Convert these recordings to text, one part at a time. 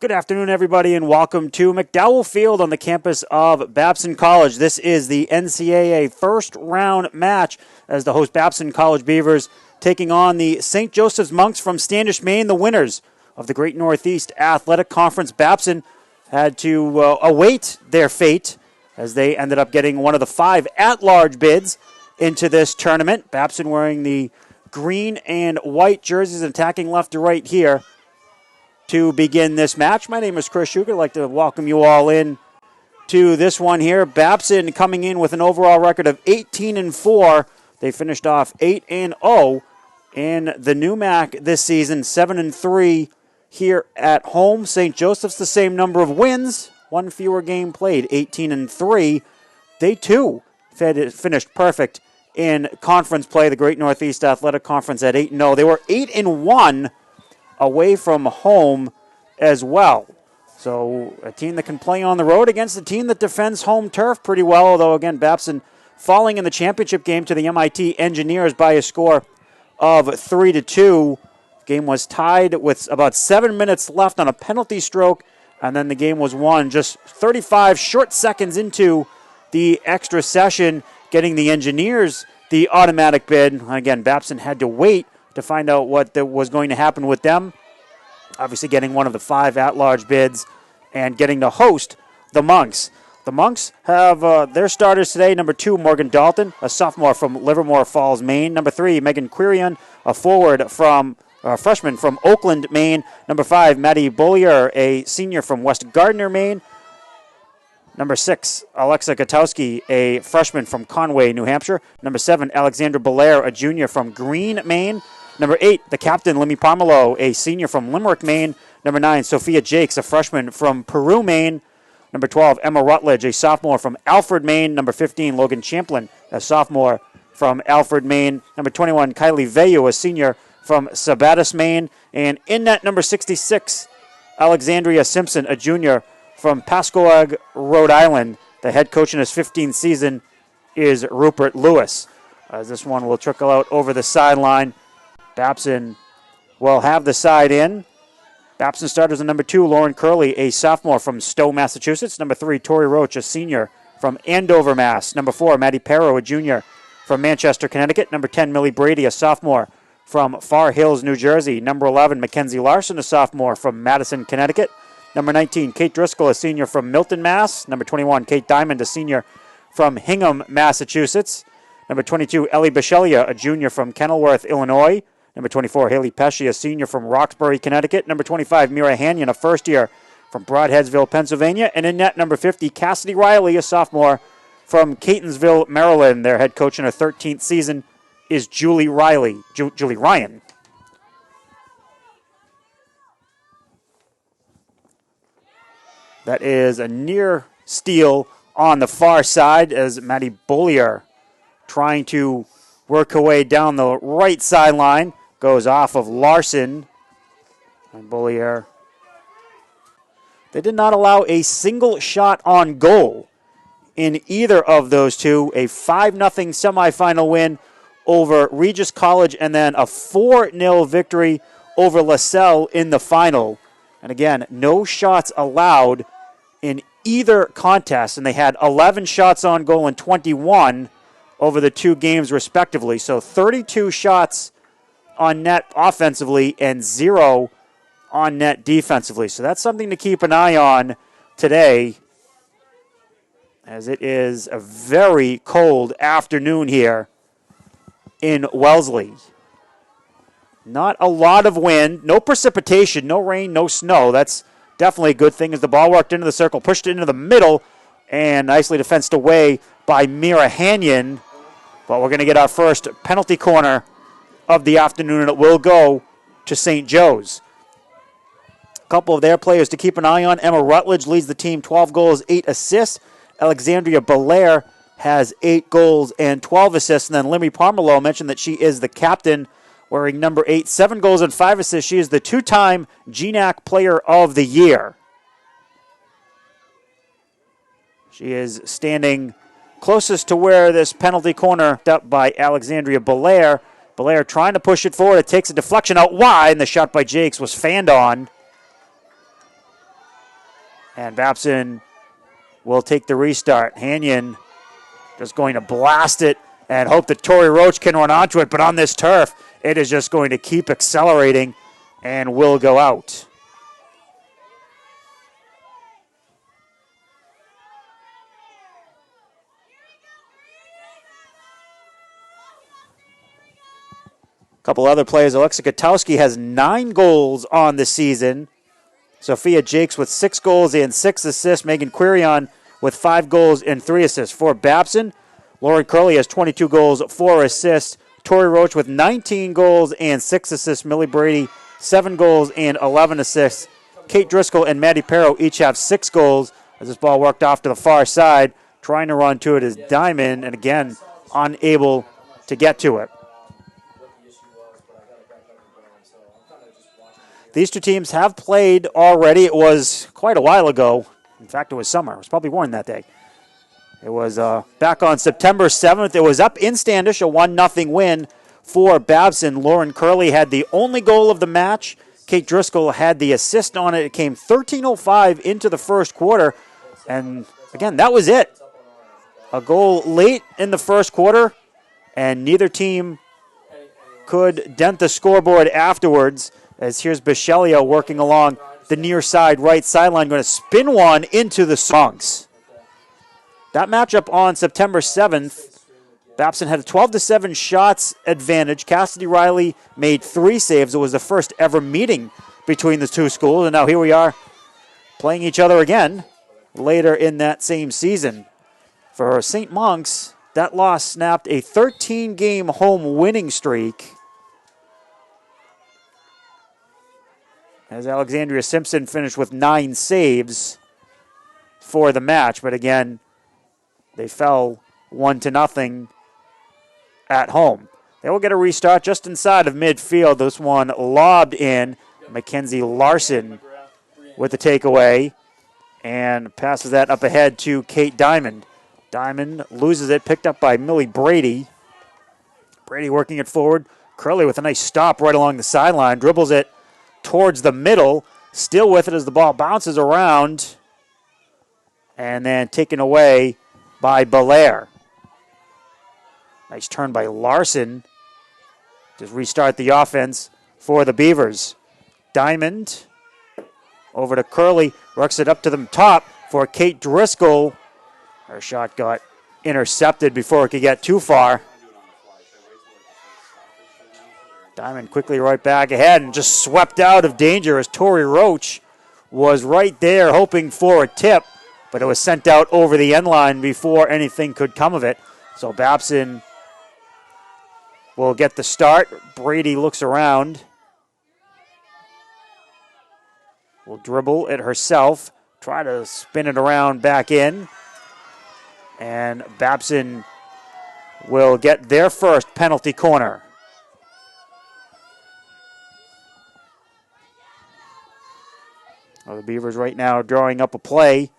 Good afternoon, everybody, and welcome to McDowell Field on the campus of Babson College. This is the NCAA first-round match as the host Babson College Beavers taking on the St. Joseph's Monks from Standish, Maine, the winners of the Great Northeast Athletic Conference. Babson had to await their fate as they ended up getting one of the 5 at-large bids into this tournament. Babson wearing the green and white jerseys and attacking left to right here to begin this match. My name is Chris Schuger. I'd like to welcome you all in to this one here. Babson coming in with an overall record of 18-4. They finished off 8-0 in the new MAC this season, 7-3 here at home. St. Joseph's the same number of wins, one fewer game played, 18-3. They too finished perfect in conference play, the Great Northeast Athletic Conference at 8-0. They were 8-1 away from home as well. So a team that can play on the road against a team that defends home turf pretty well, although again, Babson falling in the championship game to the MIT Engineers by a score of 3-2. Game was tied with about 7 minutes left on a penalty stroke, and then the game was won just 35 short seconds into the extra session, getting the Engineers the automatic bid. Again, Babson had to wait to find out what was going to happen with them. Obviously getting one of the 5 at-large bids and getting to host the Monks. The Monks have their starters today. Number 2, Morgan Dalton, a sophomore from Livermore Falls, Maine. Number 3, Megan Quirion, a freshman from Oakland, Maine. Number 5, Maddie Bollier, a senior from West Gardner, Maine. Number 6, Alexa Gutowski, a freshman from Conway, New Hampshire. Number 7, Alexandra Belair, a junior from Greene, Maine. Number 8, the captain, Limmy Parmelo, a senior from Limerick, Maine. Number 9, Sophia Jakes, a freshman from Peru, Maine. Number 12, Emma Rutledge, a sophomore from Alfred, Maine. Number 15, Logan Champlin, a sophomore from Alfred, Maine. Number 21, Kylie Veyu, a senior from Sabattis, Maine. And in net, number 66, Alexandria Simpson, a junior from Pascoag, Rhode Island. The head coach in his 15th season is Rupert Lewis. As this one will trickle out over the sideline. Babson will have the side in. Babson starters are number 2, Lauren Curley, a sophomore from Stowe, Massachusetts. Number 3, Tori Roach, a senior from Andover, Mass. Number 4, Maddie Perro, a junior from Manchester, Connecticut. Number 10, Millie Brady, a sophomore from Far Hills, New Jersey. Number 11, Mackenzie Larson, a sophomore from Madison, Connecticut. Number 19, Kate Driscoll, a senior from Milton, Mass. Number 21, Kate Diamond, a senior from Hingham, Massachusetts. Number 22, Ellie Bichelia, a junior from Kenilworth, Illinois. Number 24, Haley Pesci, a senior from Roxbury, Connecticut. Number 25, Mira Hanyon, a first year from Broadheadsville, Pennsylvania. And in net, number 50, Cassidy Riley, a sophomore from Catonsville, Maryland. Their head coach in her 13th season is Julie Ryan. That is a near steal on the far side as Maddie Bollier trying to work her way down the right sideline. Goes off of Larson and Bollier. They did not allow a single shot on goal in either of those two. A 5-0 semifinal win over Regis College and then a 4-0 victory over LaSalle in the final. And again, no shots allowed in either contest, and they had 11 shots on goal and 21 over the 2 games respectively. So 32 shots on net offensively and 0 on net defensively. So that's something to keep an eye on today, as it is a very cold afternoon here in Wellesley. Not a lot of wind, no precipitation, no rain, no snow. That's definitely a good thing as the ball worked into the circle, pushed it into the middle, and nicely defensed away by Mira Hanyon. But we're going to get our first penalty corner of the afternoon, and it will go to St. Joe's. A couple of their players to keep an eye on. Emma Rutledge leads the team, 12 goals, 8 assists. Alexandria Belair has 8 goals and 12 assists. And then Limmy Parmelo mentioned that she is the captain, wearing number 8, 7 goals and 5 assists. She is the 2-time GNAC Player of the Year. She is standing closest to where this penalty corner up by Alexandria Belair. Belair trying to push it forward. It takes a deflection out wide, and the shot by Jakes was fanned on. And Babson will take the restart. Hanyon just going to blast it and hope that Torrey Roach can run onto it. But on this turf, it is just going to keep accelerating and will go out. A couple other players. Alexa Gutowski has 9 goals on the season. Sophia Jakes with 6 goals and 6 assists. Megan Quirion with 5 goals and 3 assists. For Babson, Lauren Curley has 22 goals, 4 assists. Torrey Roach with 19 goals and 6 assists. Millie Brady, 7 goals and 11 assists. Kate Driscoll and Maddie Perro each have 6 goals as this ball worked off to the far side. Trying to run to it is Diamond, and again, unable to get to it. These two teams have played already. It was quite a while ago. In fact, it was summer. It was probably warm that day. It was back on September 7th. It was up in Standish, a 1-0 win for Babson. Lauren Curley had the only goal of the match. Kate Driscoll had the assist on it. It came 13:05 into the first quarter. And, again, that was it. A goal late in the first quarter, and neither team could dent the scoreboard afterwards. As here's Bichelio working along the near side, right sideline, going to spin one into the Songs. That matchup on September 7th, Babson had a 12-7 shots advantage. Cassidy Riley made 3 saves. It was the first ever meeting between the two schools, and now here we are playing each other again later in that same season. For St. Monk's, that loss snapped a 13-game home winning streak, as Alexandria Simpson finished with 9 saves for the match. But again, they fell 1-0 at home. They will get a restart just inside of midfield. This one lobbed in. Mackenzie Larson with the takeaway and passes that up ahead to Kate Diamond. Diamond loses it, picked up by Millie Brady. Brady working it forward. Curley with a nice stop right along the sideline. Dribbles it towards the middle. Still with it as the ball bounces around. And then taken away by Belair. Nice turn by Larson. Just restart the offense for the Beavers. Diamond over to Curley. Works it up to the top for Kate Driscoll. Her shot got intercepted before it could get too far. Diamond quickly right back ahead and just swept out of danger as Torrey Roach was right there hoping for a tip, but it was sent out over the end line before anything could come of it. So Babson will get the start. Brady looks around. Will dribble it herself. Try to spin it around back in. And Babson will get their first penalty corner. Well, the Beavers right now drawing up a play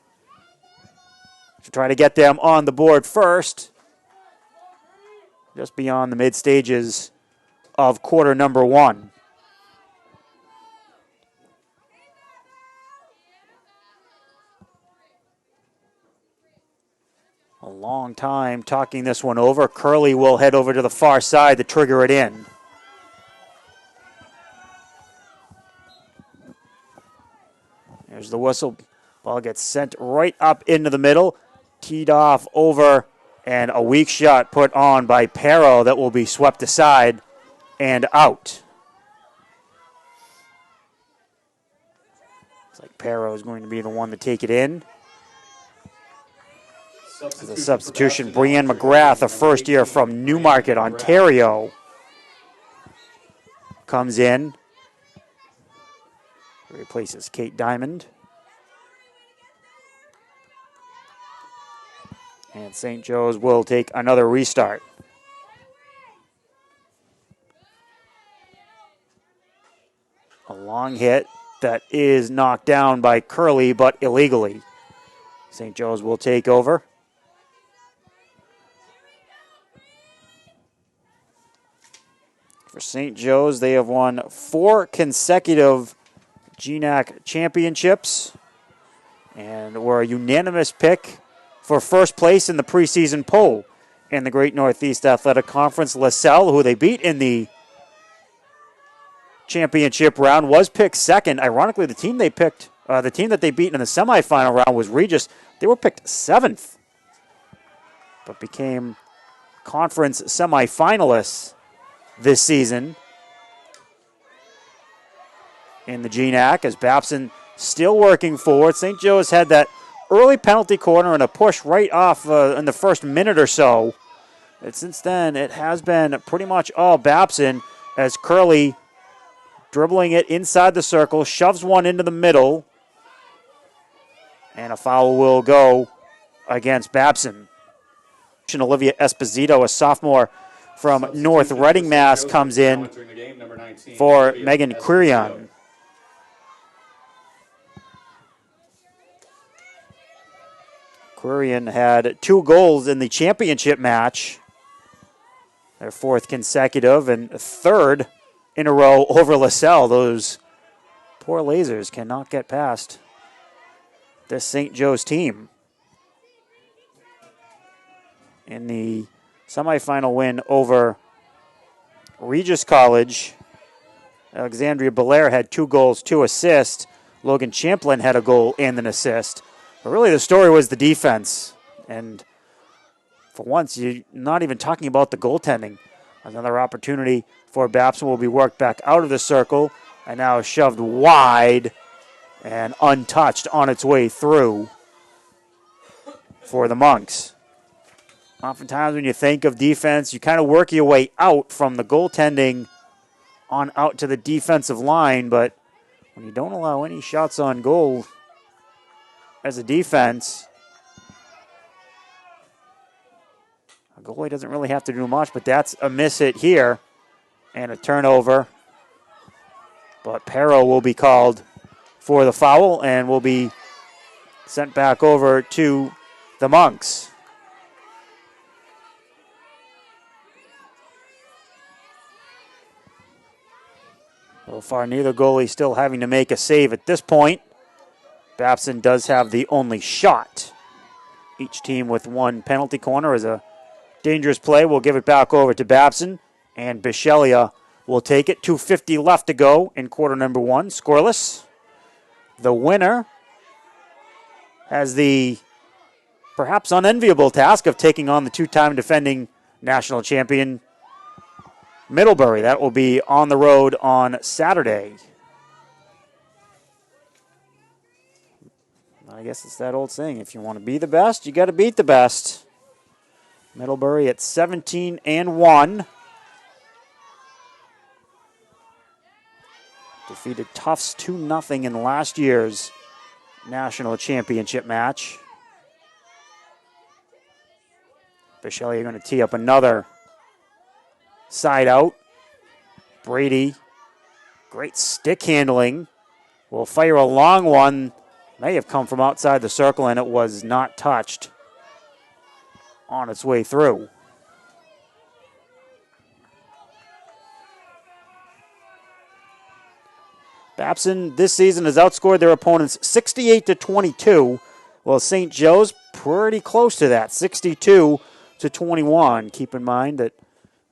to try to get them on the board first. Just beyond the mid stages of quarter number 1. A long time talking this one over. Curley will head over to the far side to trigger it in. There's the whistle. Ball gets sent right up into the middle. Teed off over, and a weak shot put on by Perro that will be swept aside and out. Looks like Perro is going to be the one to take it in. As a substitution, Brianne McGrath, a first year from Newmarket, Ontario, comes in. Replaces Kate Diamond. And St. Joe's will take another restart. A long hit that is knocked down by Curley, but illegally. St. Joe's will take over. For St. Joe's, they have won 4 consecutive GNAC championships. and were a unanimous pick for first place in the preseason poll in the Great Northeast Athletic Conference. LaSalle, who they beat in the championship round, was picked second. Ironically, the team that they beat in the semifinal round was Regis. They were picked seventh, but became conference semifinalists this season in the GNAC, as Babson still working forward. St. Joe's had that early penalty corner and a push right off in the first minute or so. And since then, it has been pretty much all Babson, as Curley, dribbling it inside the circle, shoves one into the middle, and a foul will go against Babson. Olivia Esposito, a sophomore from North Reading, Mass, comes in for Megan Quirion. Quirion had 2 goals in the championship match, their 4th consecutive and 3rd in a row over LaSalle. Those poor lasers cannot get past this St. Joe's team. In the semifinal win over Regis College, Alexandria Belair had 2 goals, 2 assists. Logan Champlin had a goal and an assist. But really the story was the defense. And for once, you're not even talking about the goaltending. Another opportunity for Babson will be worked back out of the circle and now shoved wide and untouched on its way through for the Monks. Oftentimes when you think of defense, you kind of work your way out from the goaltending on out to the defensive line, but when you don't allow any shots on goal as a defense, a goalie doesn't really have to do much, but that's a miss hit here and a turnover. But Perro will be called for the foul and will be sent back over to the Monks. So far, neither goalie still having to make a save at this point. Babson does have the only shot. Each team with 1 penalty corner is a dangerous play. We'll give it back over to Babson, and Bishelia will take it. 2:50 left to go in quarter number 1. Scoreless. The winner has the perhaps unenviable task of taking on the 2-time defending national champion Middlebury. That will be on the road on Saturday. I guess it's that old saying, if you want to be the best, you got to beat the best. Middlebury at 17-1. Defeated Tufts 2-0 in last year's national championship match. Bishelia going to tee up another side out. Brady, great stick handling, will fire a long one. May have come from outside the circle, and it was not touched on its way through. Babson this season has outscored their opponents 68-22. Well, St. Joe's pretty close to that, 62-21. Keep in mind that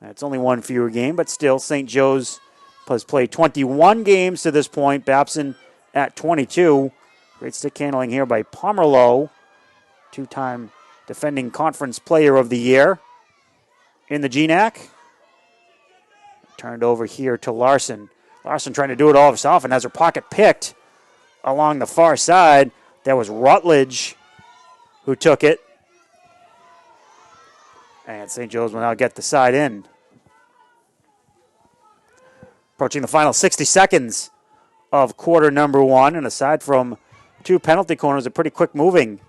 it's only 1 fewer game, but still St. Joe's has played 21 games to this point. Babson at 22. Great stick handling here by Pomerleau, 2-time defending conference player of the year in the GNAC. Turned over here to Larson. Larson trying to do it all himself and has her pocket picked along the far side. That was Rutledge who took it. And St. Joe's will now get the side in. Approaching the final 60 seconds of quarter number 1. And aside from 2 penalty corners, a pretty quick moving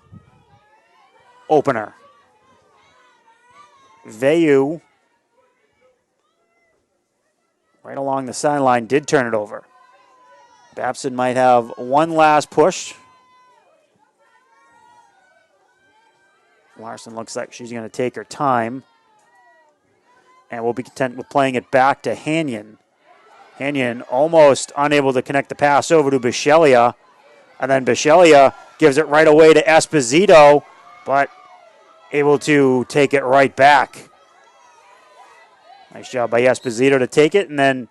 opener. Veyu, right along the sideline, did turn it over. Babson might have one last push. Larson looks like she's going to take her time. And we'll be content with playing it back to Hanyon. Hanyon almost unable to connect the pass over to Bishelia. And then Bisceglia gives it right away to Esposito, but able to take it right back. Nice job by Esposito to take it, and then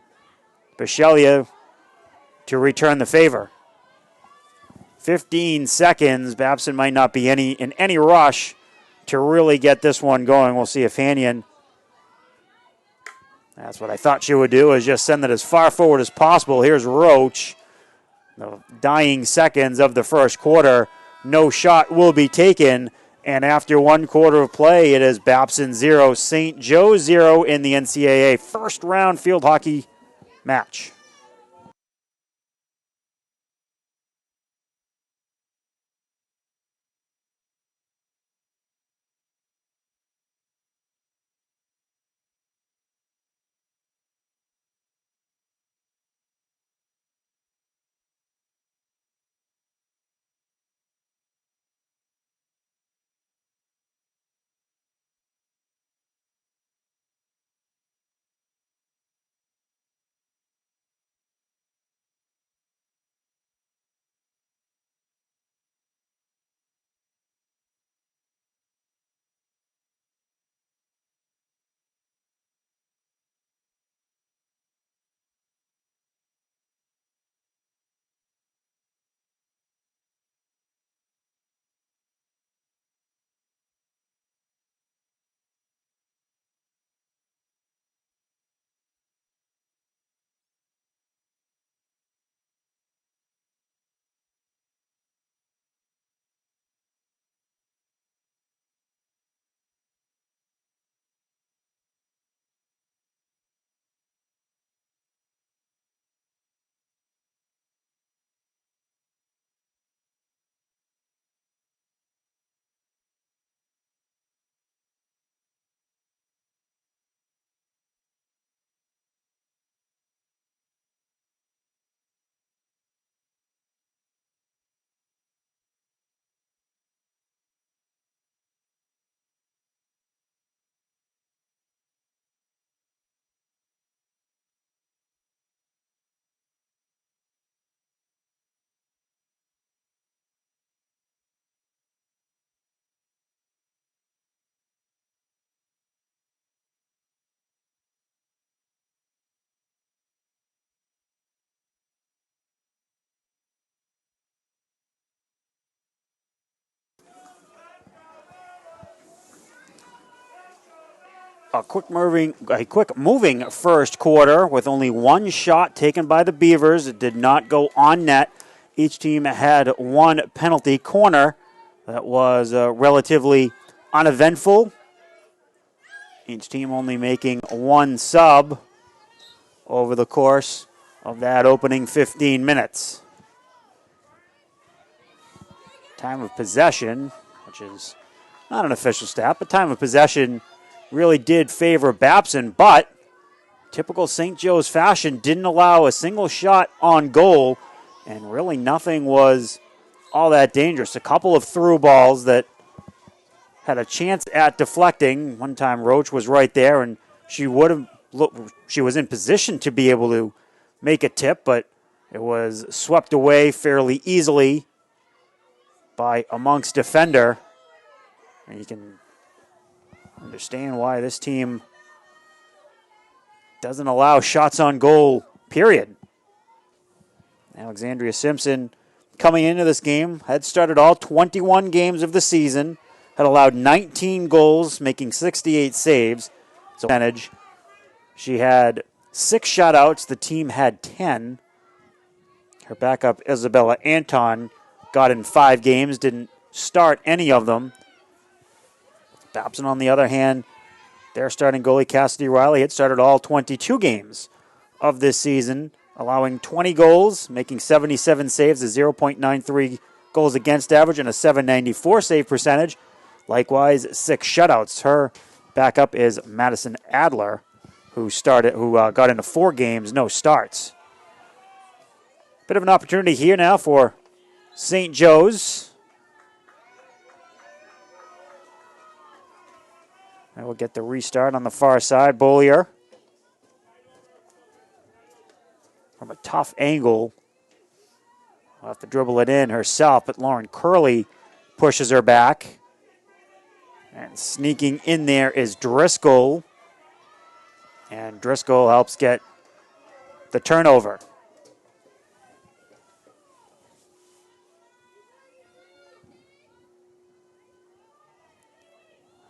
Bisceglia to return the favor. 15 seconds. Babson might not be in any rush to really get this one going. We'll see if Hanyon, that's what I thought she would do, is just send it as far forward as possible. Here's Roach. The dying seconds of the first quarter. No shot will be taken. And after 1 quarter of play, it is Babson 0, St. Joe 0 in the NCAA first round field hockey match. A quick moving first quarter with only one shot taken by the Beavers. It did not go on net. Each team had one penalty corner that was relatively uneventful. Each team only making one sub over the course of that opening 15 minutes. Time of possession, which is not an official stat, but time of possession really did favor Babson, but typical St. Joe's fashion, didn't allow a single shot on goal, and really nothing was all that dangerous. A couple of through balls that had a chance at deflecting. One time Roach was right there, and she was in position to be able to make a tip, but it was swept away fairly easily by amongst defender. And you can understand why this team doesn't allow shots on goal, period. Alexandria Simpson coming into this game had started all 21 games of the season, had allowed 19 goals, making 68 saves. So percentage. She had 6 shutouts. The team had 10. Her backup, Isabella Anton, got in 5 games, didn't start any of them. Babson, on the other hand, their starting goalie, Cassidy Riley, had started all 22 games of this season, allowing 20 goals, making 77 saves, a 0.93 goals against average, and a 794 save percentage. Likewise, 6 shutouts. Her backup is Madison Adler, who got into 4 games, no starts. Bit of an opportunity here now for St. Joe's. And we'll get the restart on the far side. Beaulieu from a tough angle Will have to dribble it in herself, but Lauren Curley pushes her back. And sneaking in there is Driscoll. And Driscoll helps get the turnover.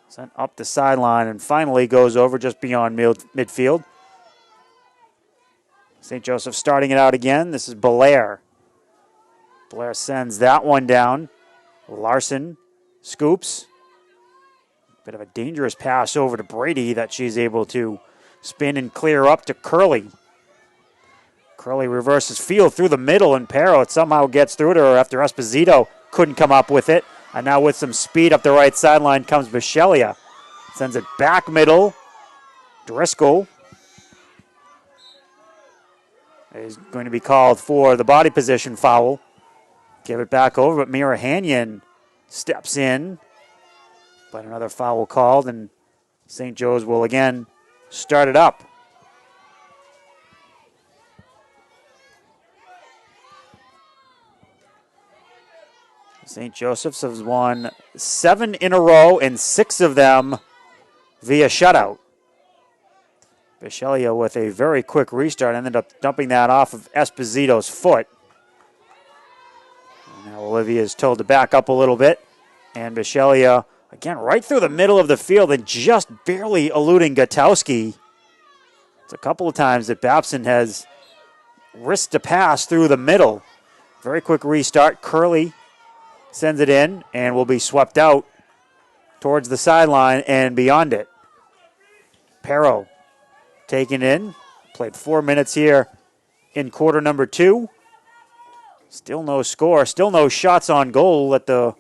Sent up the sideline and finally goes over just beyond midfield. St. Joseph starting it out again. This is Belair. Belair sends that one down. Larson scoops. Bit of a dangerous pass over to Brady that she's able to spin and clear up to Curley. Curley reverses field through the middle, and Perro somehow gets through to her after Esposito couldn't come up with it. And now with some speed up the right sideline comes Michelia. Sends it back middle. Driscoll is going to be called for the body position foul. Give it back over, but Mira Hanyon steps in. But another foul called, and St. Joe's will again start it up. St. Joseph's has won 7 in a row, and 6 of them via shutout. Michelia with a very quick restart ended up dumping that off of Esposito's foot. And now Olivia is told to back up a little bit, and Michelia again right through the middle of the field and just barely eluding Gutowski. It's a couple of times that Babson has risked a pass through the middle. Very quick restart. Curley sends it in and will be swept out towards the sideline and beyond it. Perro taken in. Played 4 minutes here in quarter number 2. Still no score. Still no shots on goal that the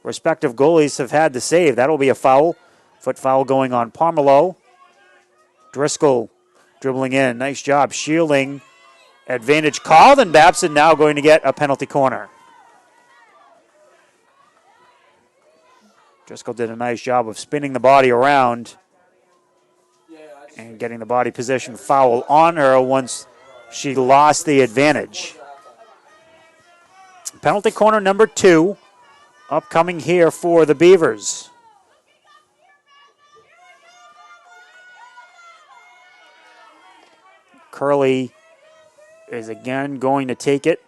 respective goalies have had to save. That'll be a foul. Foot foul going on Pomerleau. Driscoll dribbling in. Nice job shielding. Advantage called, and Babson now going to get a penalty corner. Driscoll did a nice job of spinning the body around and getting the body position foul on her once she lost the advantage. Penalty corner number 2 upcoming here for the Beavers. Curley is again going to take it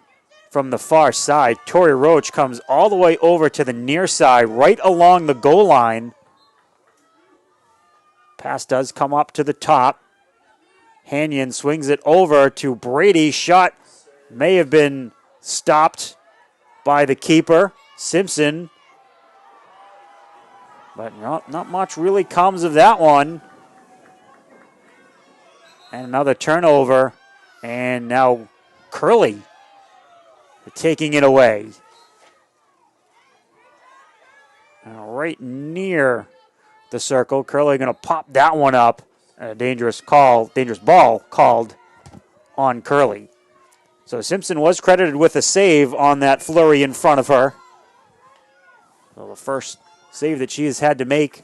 from the far side. Tori Roach comes all the way over to the near side, right along the goal line. Pass does come up to the top. Hanyon swings it over to Brady. Shot may have been stopped by the keeper, Simpson. But not much really comes of that one. And another turnover. And now Curley taking it away. Right near the circle. Curley going to pop that one up. A dangerous ball called on Curley. So Simpson was credited with a save on that flurry in front of her. Well, the first save that she has had to make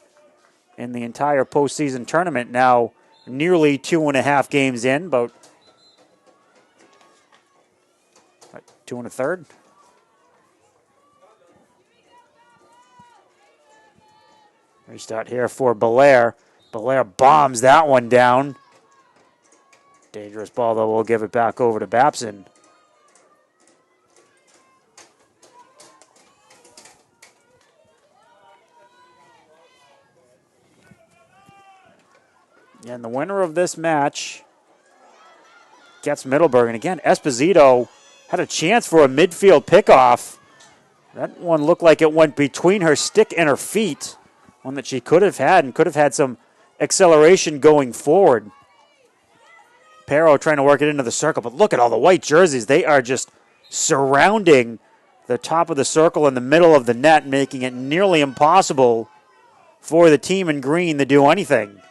in the entire postseason tournament. Now nearly 2.5 games in, about 2 1/3. Restart here for Belair. Belair bombs that one down. Dangerous ball, though. We'll give it back over to Babson. And the winner of this match gets Middleburg. And again, Esposito had a chance for a midfield pickoff. That one looked like it went between her stick and her feet. One that she could have had and could have had some acceleration going forward. Perro trying to work it into the circle, but look at all the white jerseys. They are just surrounding the top of the circle in the middle of the net, making it nearly impossible for the team in green to do anything.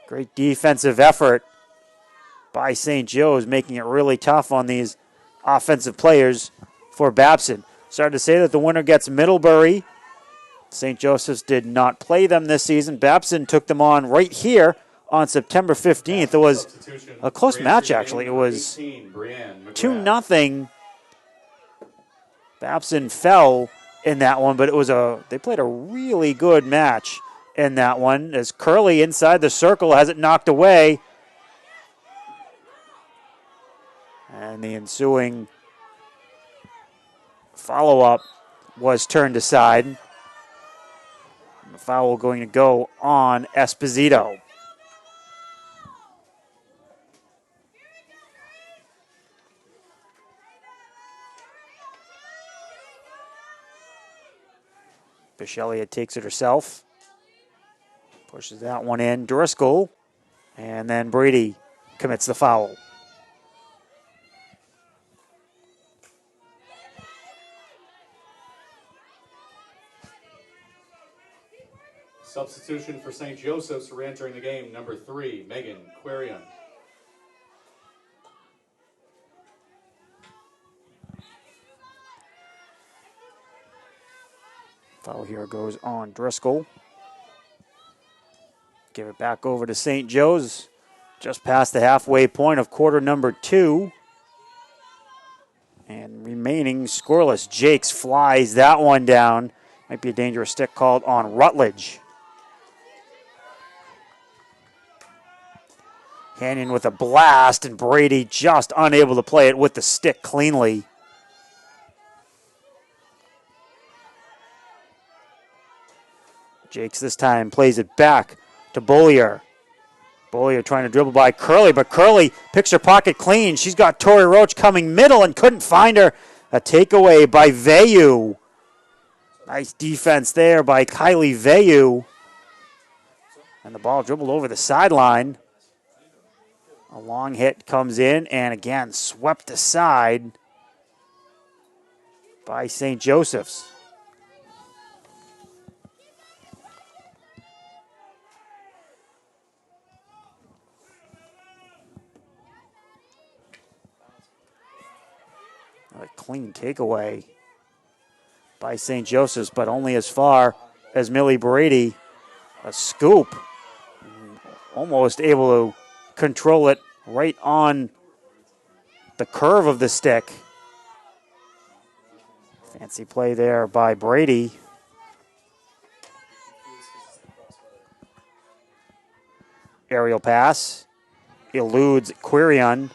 Great defensive effort by St. Joe's, making it really tough on these offensive players for Babson. Started to say that the winner gets Middlebury. St. Joseph's did not play them this season. Babson took them on right here on September 15th. It was a close match, actually. It was 2-0. Babson fell in that one, but they played a really good match in that one, as Curley inside the circle has it knocked away. And the ensuing follow-up was turned aside. The foul going to go on Esposito. Bishelia takes it herself. Pushes that one in. Driscoll. And then Brady commits the foul. Substitution for St. Joseph's re-entering the game, number 3, Megan Quarian. Foul here goes on Driscoll. Give it back over to St. Joe's. Just past the halfway point of quarter number 2. And remaining scoreless. Jakes flies that one down. Might be a dangerous stick called on Rutledge. Canyon with a blast, and Brady just unable to play it with the stick cleanly. Jakes this time plays it back to Bollier. Bollier trying to dribble by Curley, but Curley picks her pocket clean. She's got Tori Roach coming middle and couldn't find her. A takeaway by Veyu. Nice defense there by Kylie Veyu. And the ball dribbled over the sideline. A long hit comes in and again swept aside by St. Joseph's. A clean takeaway by St. Joseph's, but only as far as Millie Brady. A scoop. Almost able to control it right on the curve of the stick. Fancy play there by Brady. Aerial pass. Eludes Quirion.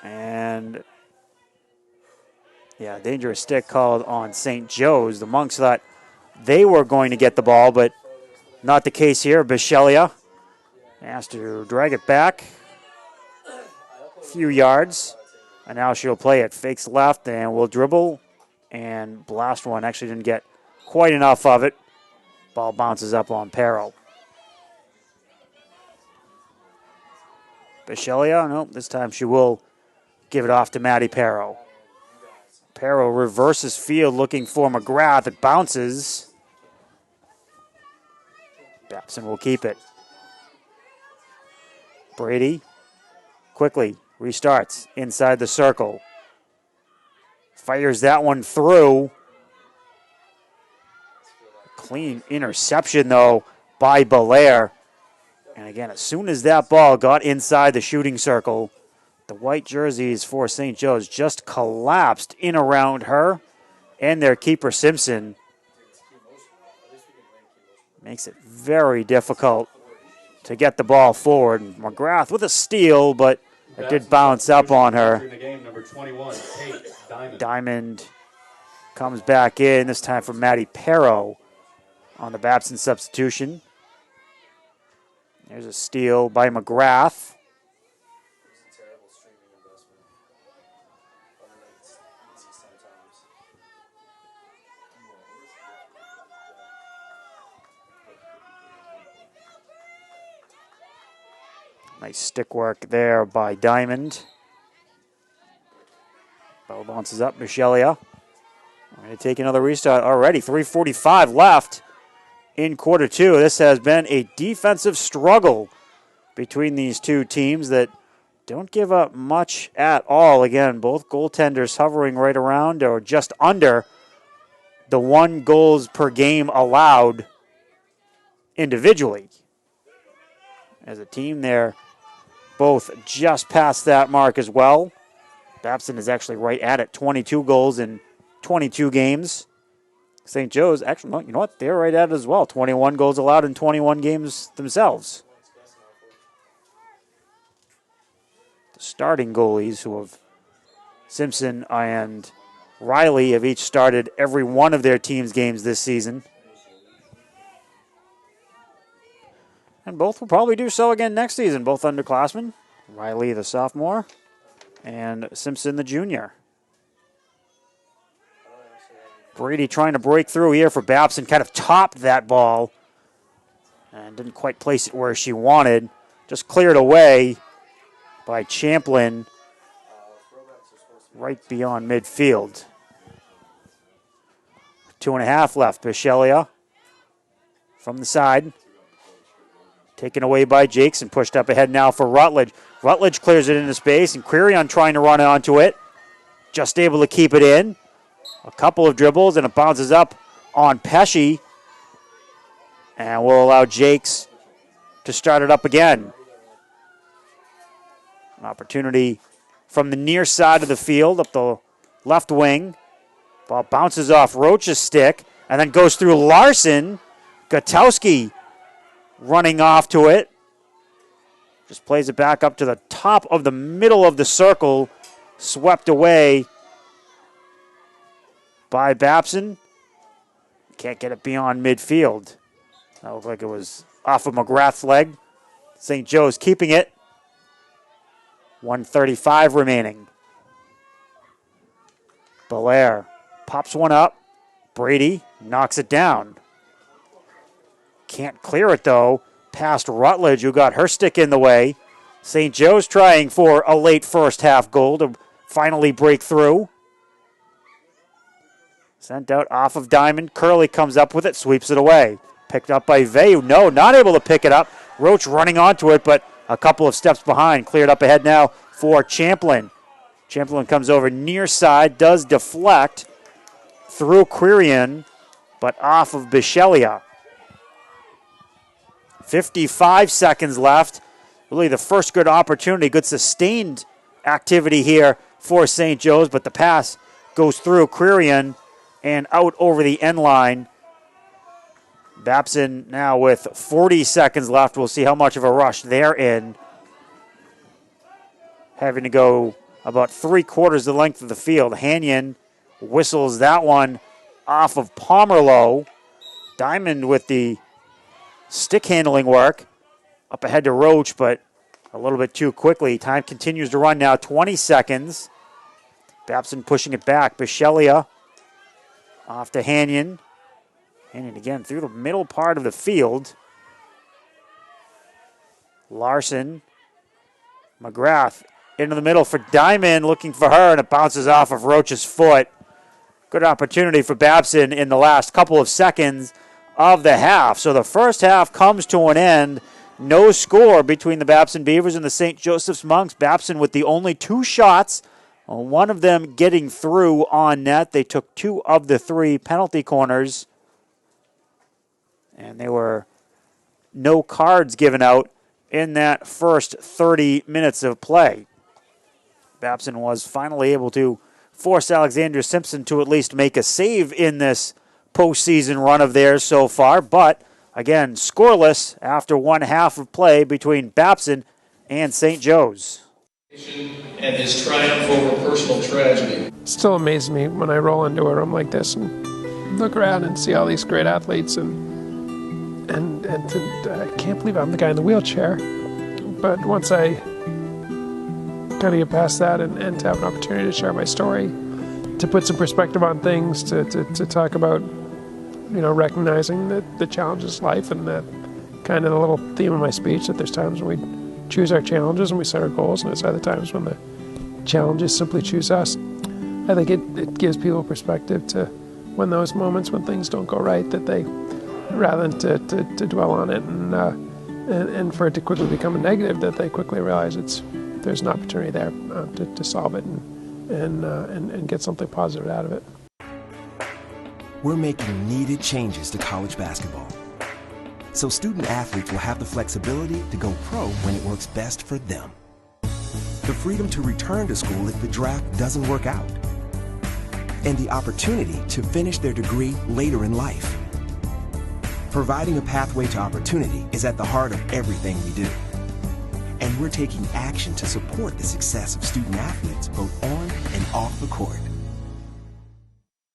And yeah, dangerous stick called on St. Joe's. The Monks thought they were going to get the ball, but not the case here. Bishelia has to drag it back a few yards. And now she'll play it. Fakes left and will dribble and blast one. Actually didn't get quite enough of it. Ball bounces up on Perro. Bishelia, nope, this time she will give it off to Maddie Perro. Perro reverses field looking for McGrath. It bounces. Babson will keep it. Brady quickly restarts inside the circle. Fires that one through. Clean interception, though, by Belair. And again, as soon as that ball got inside the shooting circle, the white jerseys for St. Joe's just collapsed in around her and their keeper, Simpson. Makes it very difficult to get the ball forward. McGrath with a steal, but it did bounce up on her. Diamond comes back in, this time for Maddie Perro on the Babson substitution. There's a steal by McGrath. Nice stick work there by Diamond. Ball bounces up, Michelia. We're going to take another restart already. 3:45 left in quarter 2. This has been a defensive struggle between these two teams that don't give up much at all. Again, both goaltenders hovering right around or just under the 1 goals per game allowed individually. As a team, they're both just past that mark as well. Babson is actually right at it, 22 goals in 22 games. St. Joe's, actually, no, you know what? They're right at it as well. 21 goals allowed in 21 games themselves. The starting goalies, who have Simpson and Riley, have each started every one of their team's games this season. And both will probably do so again next season, both underclassmen. Riley, the sophomore, and Simpson, the junior. Brady trying to break through here for Babson, kind of topped that ball and didn't quite place it where she wanted. Just cleared away by Champlin right beyond midfield. 2.5 left. Bishelia from the side. Taken away by Jakes and pushed up ahead now for Rutledge. Rutledge clears it into space, and Quirion trying to run onto it. Just able to keep it in. A couple of dribbles, and it bounces up on Pesci. And will allow Jakes to start it up again. An opportunity from the near side of the field, up the left wing. Ball bounces off Roach's stick, and then goes through Larson. Gutowski running off to it. Just plays it back up to the top of the middle of the circle. Swept away by Babson. Can't get it beyond midfield. That looked like it was off of McGrath's leg. St. Joe's keeping it. 1:35 remaining. Belair pops one up. Brady knocks it down. Can't clear it, though, past Rutledge, who got her stick in the way. St. Joe's trying for a late first half goal to finally break through. Sent out off of Diamond. Curley comes up with it, sweeps it away. Picked up by Veyu. No, not able to pick it up. Roach running onto it, but a couple of steps behind. Cleared up ahead now for Champlin. Champlin comes over near side, does deflect through Quirion, but off of Bishelia. 55 seconds left. Really the first good opportunity, good sustained activity here for St. Joe's, but the pass goes through Quirion and out over the end line. Babson now with 40 seconds left. We'll see how much of a rush they're in. Having to go about 3/4 the length of the field. Hanyon whistles that one off of Pomerleau. Diamond with the stick handling work. Up ahead to Roach, but a little bit too quickly. Time continues to run now. 20 seconds. Babson pushing it back. Bishelia off to Hanyon. Hanyon again through the middle part of the field. Larson. McGrath into the middle for Diamond, looking for her, and it bounces off of Roach's foot. Good opportunity for Babson in the last couple of seconds of the half. So the first half comes to an end. No score between the Babson Beavers and the St. Joseph's Monks. Babson with the only 2 shots, one of them getting through on net. They took 2 of the 3 penalty corners. And there were no cards given out in that first 30 minutes of play. Babson was finally able to force Alexandria Simpson to at least make a save in this postseason run of theirs so far. But, again, scoreless after one half of play between Babson and St. Joe's. And his triumph over personal tragedy. Still amazes me when I roll into a room like this and look around and see all these great athletes and I can't believe I'm the guy in the wheelchair. But once I kind of get past that and to have an opportunity to share my story, to put some perspective on things, to talk about, recognizing that the challenge is life, and that kind of the little theme of my speech, that there's times when we choose our challenges and we set our goals, and there's other times when the challenges simply choose us. I think it gives people perspective to when those moments when things don't go right, that they, rather than to dwell on it and for it to quickly become a negative, that they quickly realize there's an opportunity there to solve it and get something positive out of it. we're making needed changes to college basketball. So student athletes will have the flexibility to go pro when it works best for them. The freedom to return to school if the draft doesn't work out. And the opportunity to finish their degree later in life. Providing a pathway to opportunity is at the heart of everything we do. And we're taking action to support the success of student athletes both on and off the court.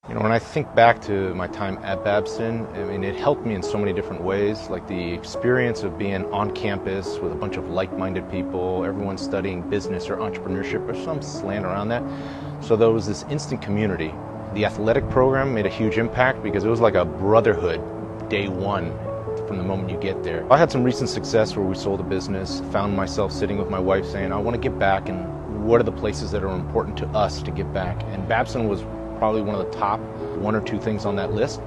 You know, when I think back to my time at Babson, I mean, it helped me in so many different ways, like the experience of being on campus with a bunch of like-minded people, everyone studying business or entrepreneurship or some slant around that. So there was this instant community. The athletic program made a huge impact because it was like a brotherhood day one from the moment you get there. I had some recent success where we sold a business, found myself sitting with my wife saying, I want to give back, and what are the places that are important to us to give back? And Babson was probably one of the top one or two things on that list.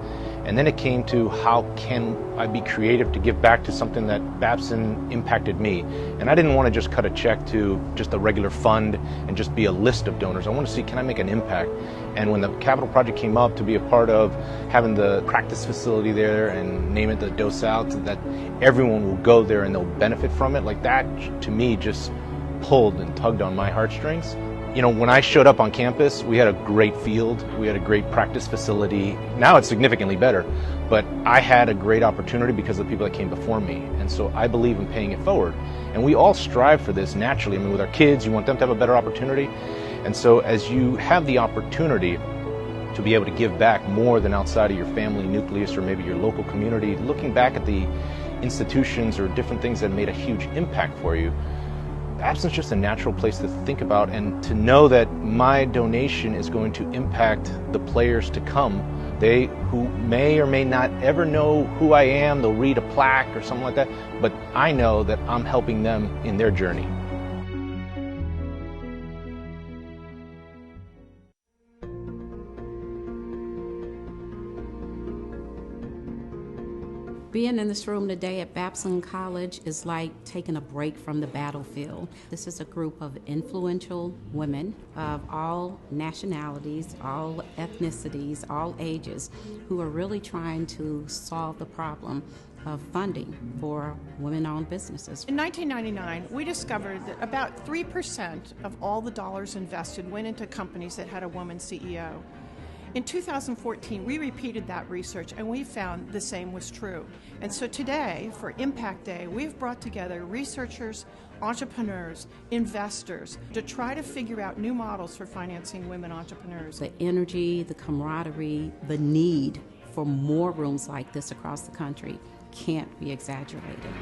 And then it came to how can I be creative to give back to something that Babson impacted me. And I didn't want to just cut a check to just a regular fund and just be a list of donors. I want to see, can I make an impact? And when the capital project came up, to be a part of having the practice facility there and name it the Dos Out, so that everyone will go there and they'll benefit from it, like that to me just pulled and tugged on my heartstrings. You know, when I showed up on campus, we had a great field, we had a great practice facility. Now it's significantly better, but I had a great opportunity because of the people that came before me. And so I believe in paying it forward. And we all strive for this naturally. I mean, with our kids, you want them to have a better opportunity. And so as you have the opportunity to be able to give back more than outside of your family nucleus or maybe your local community, looking back at the institutions or different things that made a huge impact for you, Babson's just a natural place to think about, and to know that my donation is going to impact the players to come. They who may or may not ever know who I am, they'll read a plaque or something like that, but I know that I'm helping them in their journey. Being in this room today at Babson College is like taking a break from the battlefield. This is a group of influential women of all nationalities, all ethnicities, all ages, who are really trying to solve the problem of funding for women-owned businesses. In 1999, we discovered that about 3% of all the dollars invested went into companies that had a woman CEO. In 2014, we repeated that research and we found the same was true. And so today, for Impact Day, we've brought together researchers, entrepreneurs, investors to try to figure out new models for financing women entrepreneurs. The energy, the camaraderie, the need for more rooms like this across the country can't be exaggerated.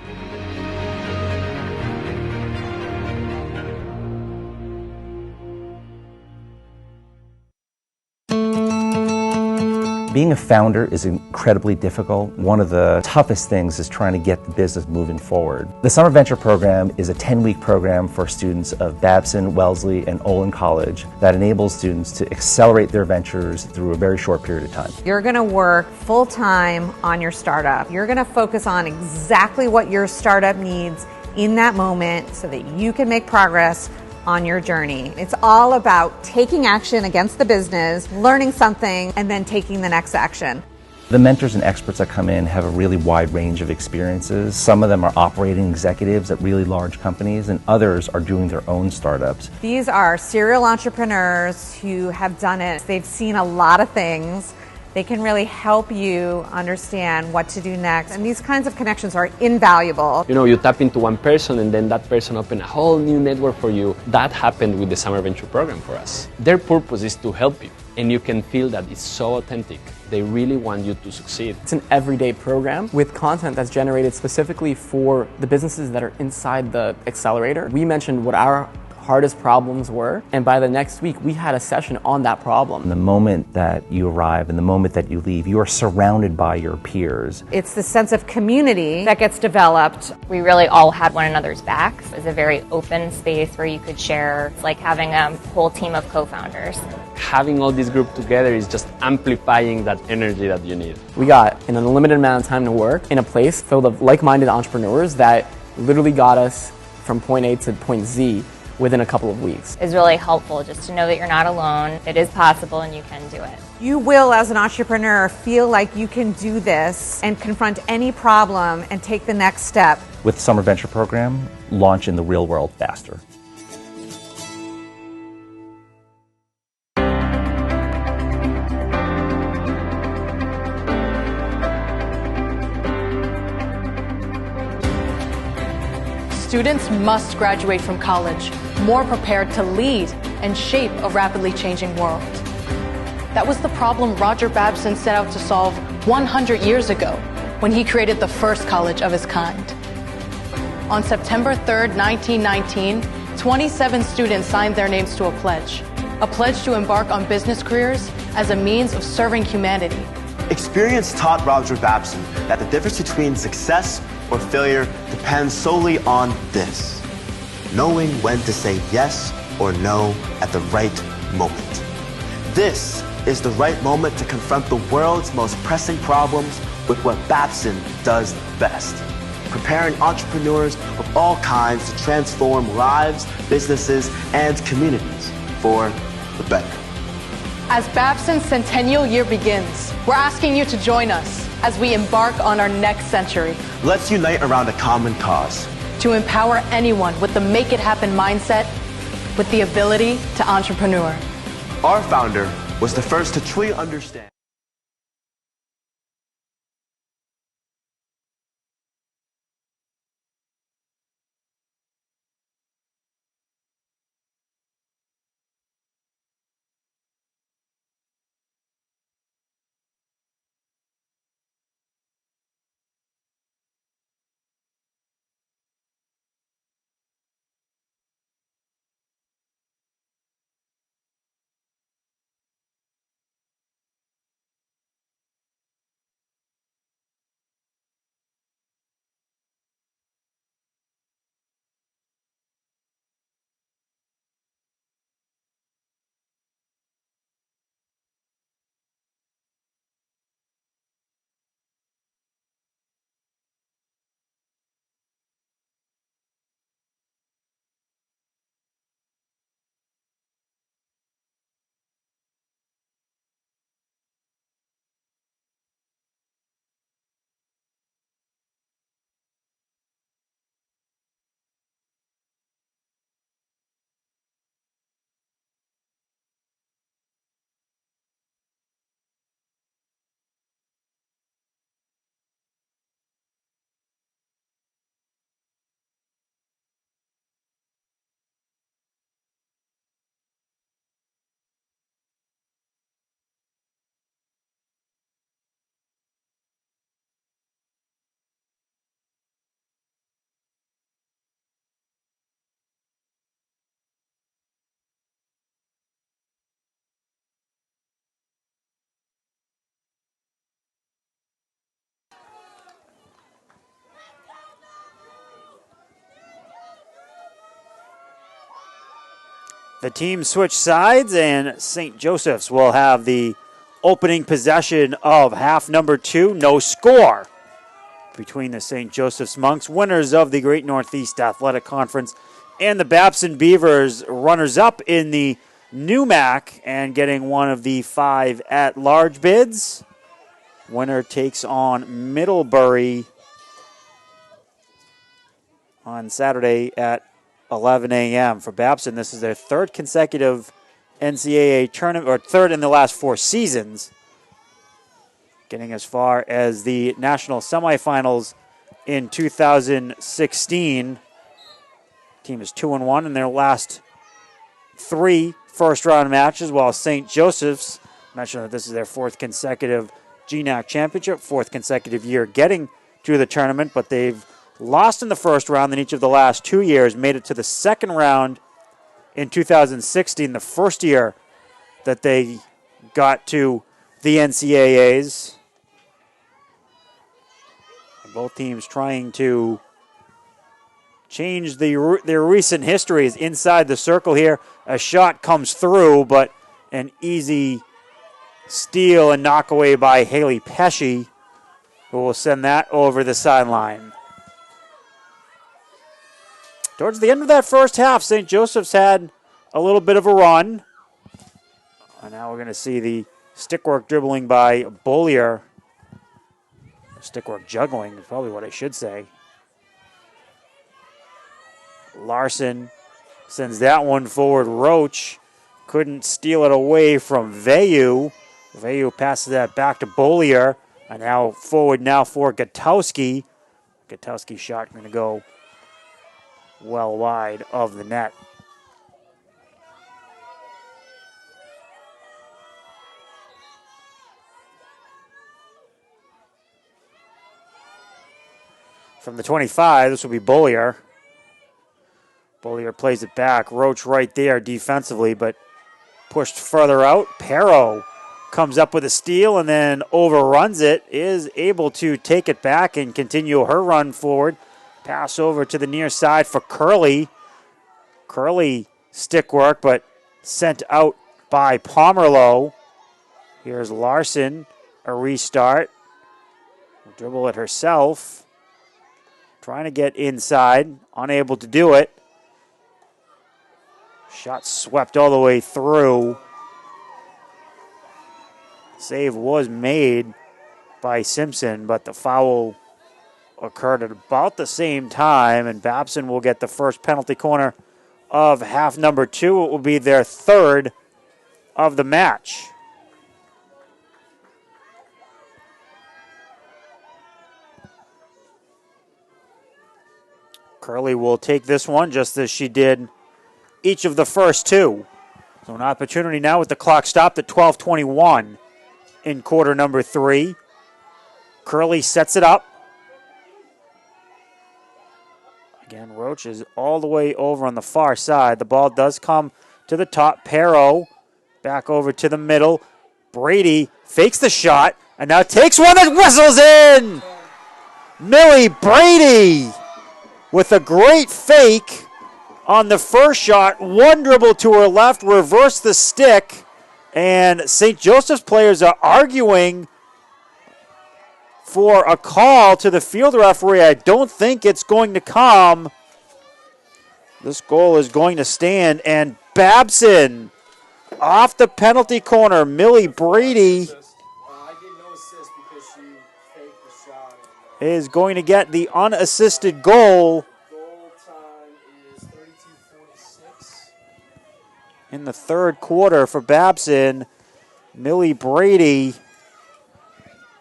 Being a founder is incredibly difficult. One of the toughest things is trying to get the business moving forward. The Summer Venture Program is a 10-week program for students of Babson, Wellesley, and Olin College that enables students to accelerate their ventures through a very short period of time. You're going to work full-time on your startup. You're going to focus on exactly what your startup needs in that moment so that you can make progress on your journey. It's all about taking action against the business, learning something, and then taking the next action. The mentors and experts that come in have a really wide range of experiences. Some of them are operating executives at really large companies, and others are doing their own startups. These are serial entrepreneurs who have done it. They've seen a lot of things. They can really help you understand what to do next. And these kinds of connections are invaluable. You know, you tap into one person and then that person opens a whole new network for you. That happened with the Summer Venture Program for us. Their purpose is to help you, and you can feel that it's so authentic. They really want you to succeed. It's an everyday program with content that's generated specifically for the businesses that are inside the accelerator. We mentioned what our hardest problems were, and by the next week we had a session on that problem. The moment that you arrive and the moment that you leave, you are surrounded by your peers. It's the sense of community that gets developed. We really all had one another's backs. It was a very open space where you could share. It's like having a whole team of co-founders. Having all this group together is just amplifying that energy that you need. We got an unlimited amount of time to work in a place filled of like-minded entrepreneurs that literally got us from point A to point Z within a couple of weeks. Is really helpful just to know that you're not alone. It is possible and you can do it. You will, as an entrepreneur, feel like you can do this and confront any problem and take the next step. With Summer Venture Program, launch in the real world faster. Students must graduate from college more prepared to lead and shape a rapidly changing world. That was the problem Roger Babson set out to solve 100 years ago when he created the first college of its kind. On September 3rd, 1919, 27 students signed their names to a pledge to embark on business careers as a means of serving humanity. Experience taught Roger Babson that the difference between success or failure depends solely on this: knowing when to say yes or no at the right moment. This is the right moment to confront the world's most pressing problems with what Babson does best: preparing entrepreneurs of all kinds to transform lives, businesses, and communities for the better. As Babson's centennial year begins, we're asking you to join us as we embark on our next century. Let's unite around a common cause to empower anyone with the make it happen mindset, with the ability to entrepreneur. Our founder was the first to truly understand. The teams switch sides, and St. Joseph's will have the opening possession of half number 2. No score between the St. Joseph's Monks, winners of the Great Northeast Athletic Conference, and the Babson Beavers, runners-up in the NUMAC and getting one of the 5 at-large bids. Winner takes on Middlebury on Saturday at 11 a.m. For Babson, this is their 3rd consecutive NCAA tournament, or 3rd in the last 4 seasons, getting as far as the national semifinals in 2016. Team is 2-1 in their last 3 first-round matches, while St. Joseph's, mentioned that this is their 4th consecutive GNAC championship, 4th consecutive year getting to the tournament, but they've lost in the first round in each of the last 2 years, made it to the second round in 2016, the first year that they got to the NCAAs. Both teams trying to change their recent histories inside the circle here. A shot comes through, but an easy steal and knock away by Haley Pesci, who will send that over the sideline. Towards the end of that first half, St. Joseph's had a little bit of a run. And now we're going to see the stickwork dribbling by Bollier. Stickwork juggling is probably what I should say. Larson sends that one forward. Roach couldn't steal it away from Vayu. Vayu passes that back to Bollier. And now forward now for Gutowski. Gutowski's shot going to go well wide of the net. From the 25, this will be Bollier. Bollier plays it back. Roach right there defensively, but pushed further out. Perro comes up with a steal and then overruns it. Is able to take it back and continue her run forward. Pass over to the near side for Curley. Curley stick work, but sent out by Pomerleau. Here's Larson. A restart. Dribble it herself. Trying to get inside, unable to do it. Shot swept all the way through. Save was made by Simpson, but the foul occurred at about the same time, and Babson will get the first penalty corner of half number 2. It will be their third of the match. Curley will take this one just as she did each of the first two. So an opportunity now with the clock stopped at 12:21 in quarter number 3. Curley sets it up. Again, Roach is all the way over on the far side. The ball does come to the top. Perro back over to the middle. Brady fakes the shot and now takes one that whistles in. Millie Brady with a great fake on the first shot. One dribble to her left, reverse the stick, and St. Joseph's players are arguing for a call to the field referee. I don't think it's going to come. This goal is going to stand, and Babson off the penalty corner. Millie Brady is going to get the unassisted goal. Goal time is 32:46. In the third quarter for Babson. Millie Brady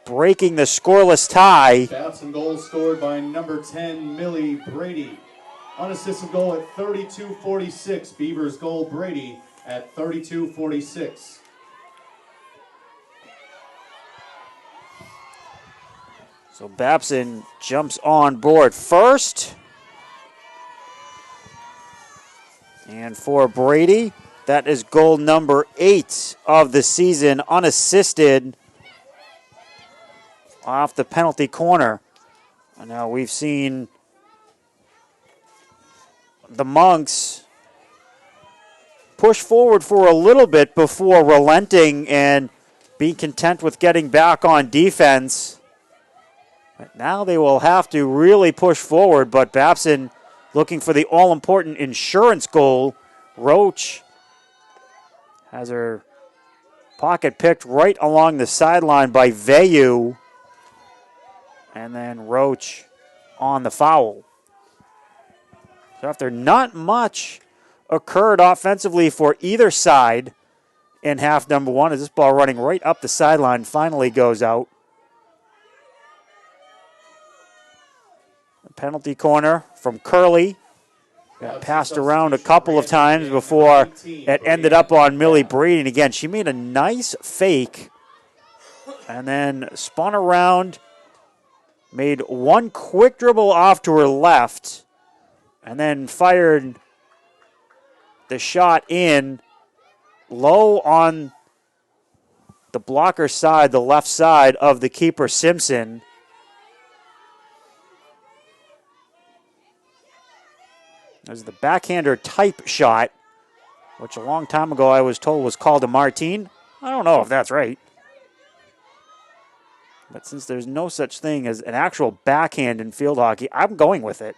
breaking the scoreless tie. Babson goal scored by number 10, Millie Brady. Unassisted goal at 32:46. Beavers goal Brady at 32:46. So Babson jumps on board first. And for Brady, that is goal number 8 of the season, unassisted off the penalty corner. And now we've seen the Monks push forward for a little bit before relenting and being content with getting back on defense. But now they will have to really push forward, but Babson looking for the all-important insurance goal. Roach has her pocket picked right along the sideline by Vayu. And then Roach on the foul. So after not much occurred offensively for either side in half number 1, as this ball running right up the sideline finally goes out. Penalty corner from Curley. Got passed around a couple of times before it ended up on Millie Brady. And again, she made a nice fake and then spun around, made one quick dribble off to her left, and then fired the shot in low on the blocker side, the left side of the keeper, Simpson. There's the backhander type shot, which a long time ago I was told was called a Martine. I don't know if that's right. But since there's no such thing as an actual backhand in field hockey, I'm going with it.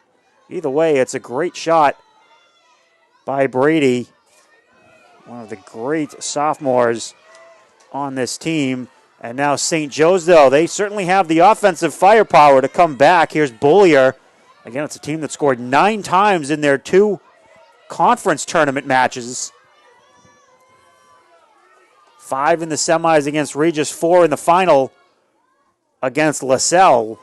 Either way, it's a great shot by Brady, one of the great sophomores on this team. And now St. Joe's, though, they certainly have the offensive firepower to come back. Here's Bullier. Again, it's a team that scored 9 times in their 2 conference tournament matches. 5 in the semis against Regis, 4 in the final against LaSalle.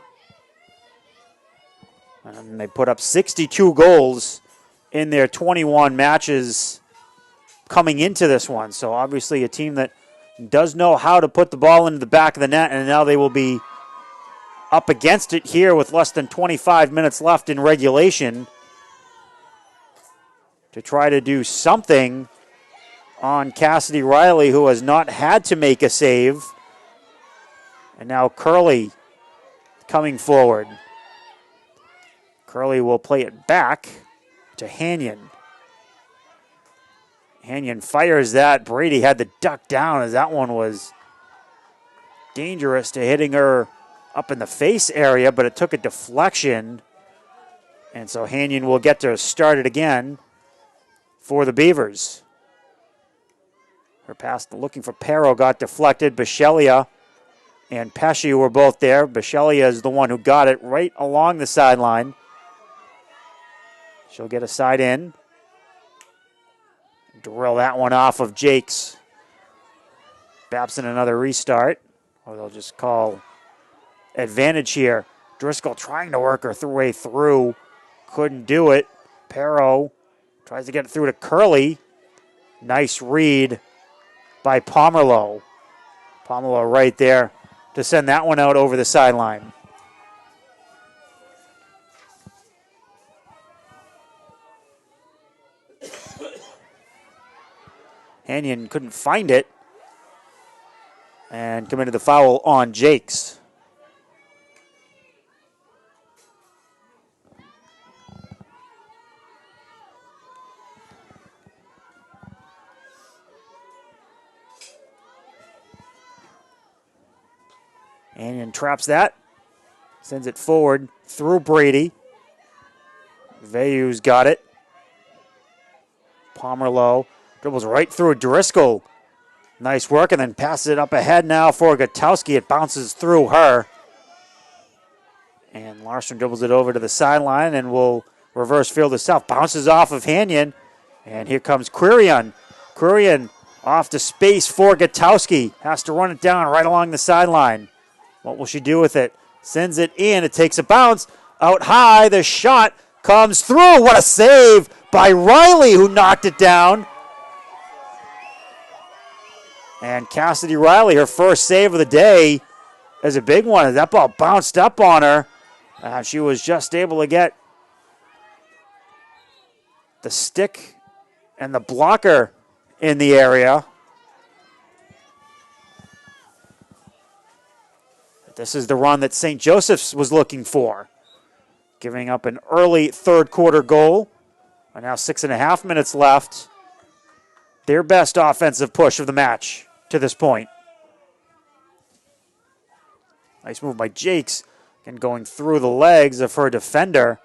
And they put up 62 goals in their 21 matches coming into this one. So obviously a team that does know how to put the ball into the back of the net, and now they will be up against it here with less than 25 minutes left in regulation to try to do something on Cassidy Riley, who has not had to make a save. And now Curley coming forward. Curley will play it back to Hanyon. Hanyon fires that. Brady had to duck down as that one was dangerous to hitting her up in the face area, but it took a deflection. And so Hanyon will get to start it again for the Beavers. Her pass looking for Pero got deflected. Bichelia and Pesci were both there. Bichelia is the one who got it right along the sideline. She'll get a side in. Drill that one off of Jakes. Babson another restart. Or they'll just call advantage here. Driscoll trying to work her way through. Couldn't do it. Pero tries to get it through to Curley. Nice read by Pomerleau. Pomerleau right there to send that one out over the sideline. Hanyon couldn't find it and committed the foul on Jakes. Hanyon traps that, sends it forward through Brady. Veyu's got it. Pomerleau dribbles right through Driscoll. Nice work, and then passes it up ahead now for Gutowski. It bounces through her. And Larson dribbles it over to the sideline and will reverse field itself. Bounces off of Hanyon. And here comes Quirion. Quirion off to space for Gutowski. Has to run it down right along the sideline. What will she do with it? Sends it in. It takes a bounce. Out high. The shot comes through. What a save by Riley, who knocked it down. And Cassidy Riley, her first save of the day, is a big one. That ball bounced up on her. She was just able to get the stick and the blocker in the area. This is the run that St. Joseph's was looking for. Giving up an early third quarter goal. And now 6.5 minutes left. Their best offensive push of the match to this point. Nice move by Jakes. And going through the legs of her defender.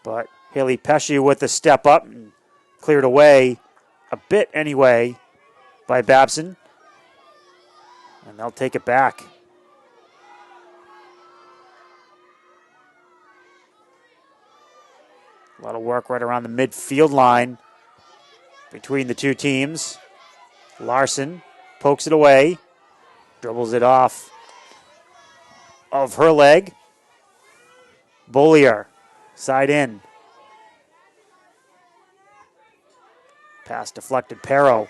But Haley Pesci with the step up and cleared away a bit anyway by Babson. And they'll take it back. A lot of work right around the midfield line between the two teams. Larson pokes it away, dribbles it off of her leg. Bollier, side in. Pass deflected. Pero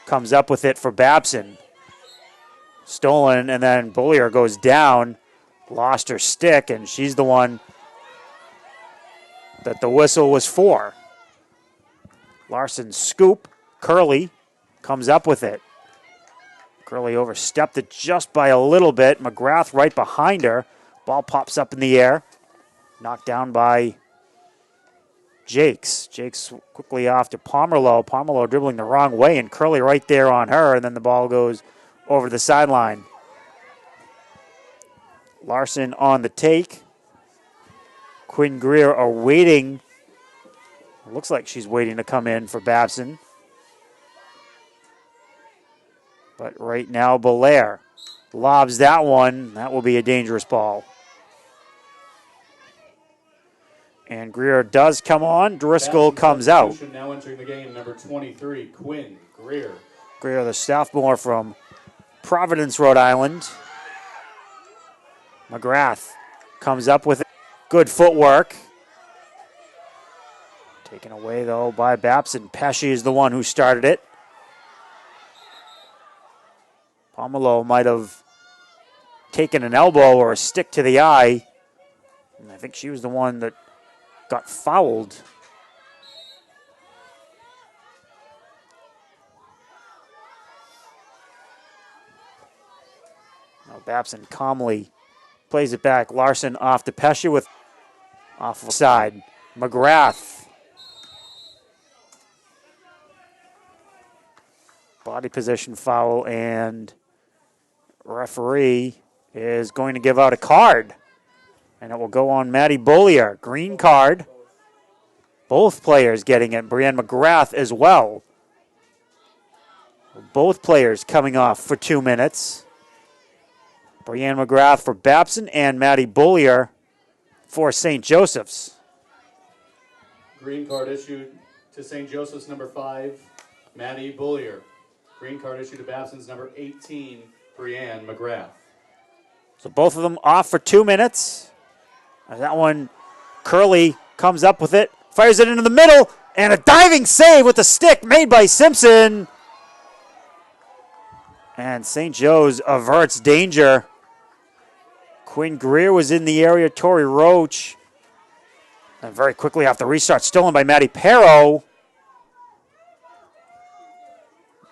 comes up with it for Babson. Stolen, and then Bollier goes down, lost her stick, and she's the one that the whistle was for. Larson scoop. Curley comes up with it. Curley overstepped it just by a little bit. McGrath right behind her. Ball pops up in the air. Knocked down by Jakes. Jakes quickly off to Pomerleau. Pomerleau dribbling the wrong way, and Curley right there on her, and then the ball goes over the sideline. Larson on the take. Quinn Greer awaiting Looks like she's waiting to come in for Babson. But right now, Belair lobs that one. That will be a dangerous ball. And Greer does come on. Driscoll comes out. Now entering the game, number 23, Quinn Greer. Greer, the sophomore from Providence, Rhode Island. McGrath comes up with good footwork. Taken away, though, by Babson. Pesci is the one who started it. Pomelo might have taken an elbow or a stick to the eye. And I think she was the one that got fouled. Now Babson calmly plays it back. Larson off to Pesci with off the side. McGrath. Body position foul, and referee is going to give out a card. And it will go on Maddie Bollier. Green card. Both players getting it. Brianne McGrath as well. Both players coming off for 2 minutes. Brianne McGrath for Babson and Maddie Bollier for St. Joseph's. Green card issued to St. Joseph's, number 5, Maddie Bollier. Green card issued to Babson's, number 18, Brianne McGrath. So both of them off for 2 minutes. And that one, Curley comes up with it, fires it into the middle, and a diving save with the stick made by Simpson. And St. Joe's averts danger. Quinn Greer was in the area, Tori Roach. And very quickly off the restart, stolen by Maddie Perro.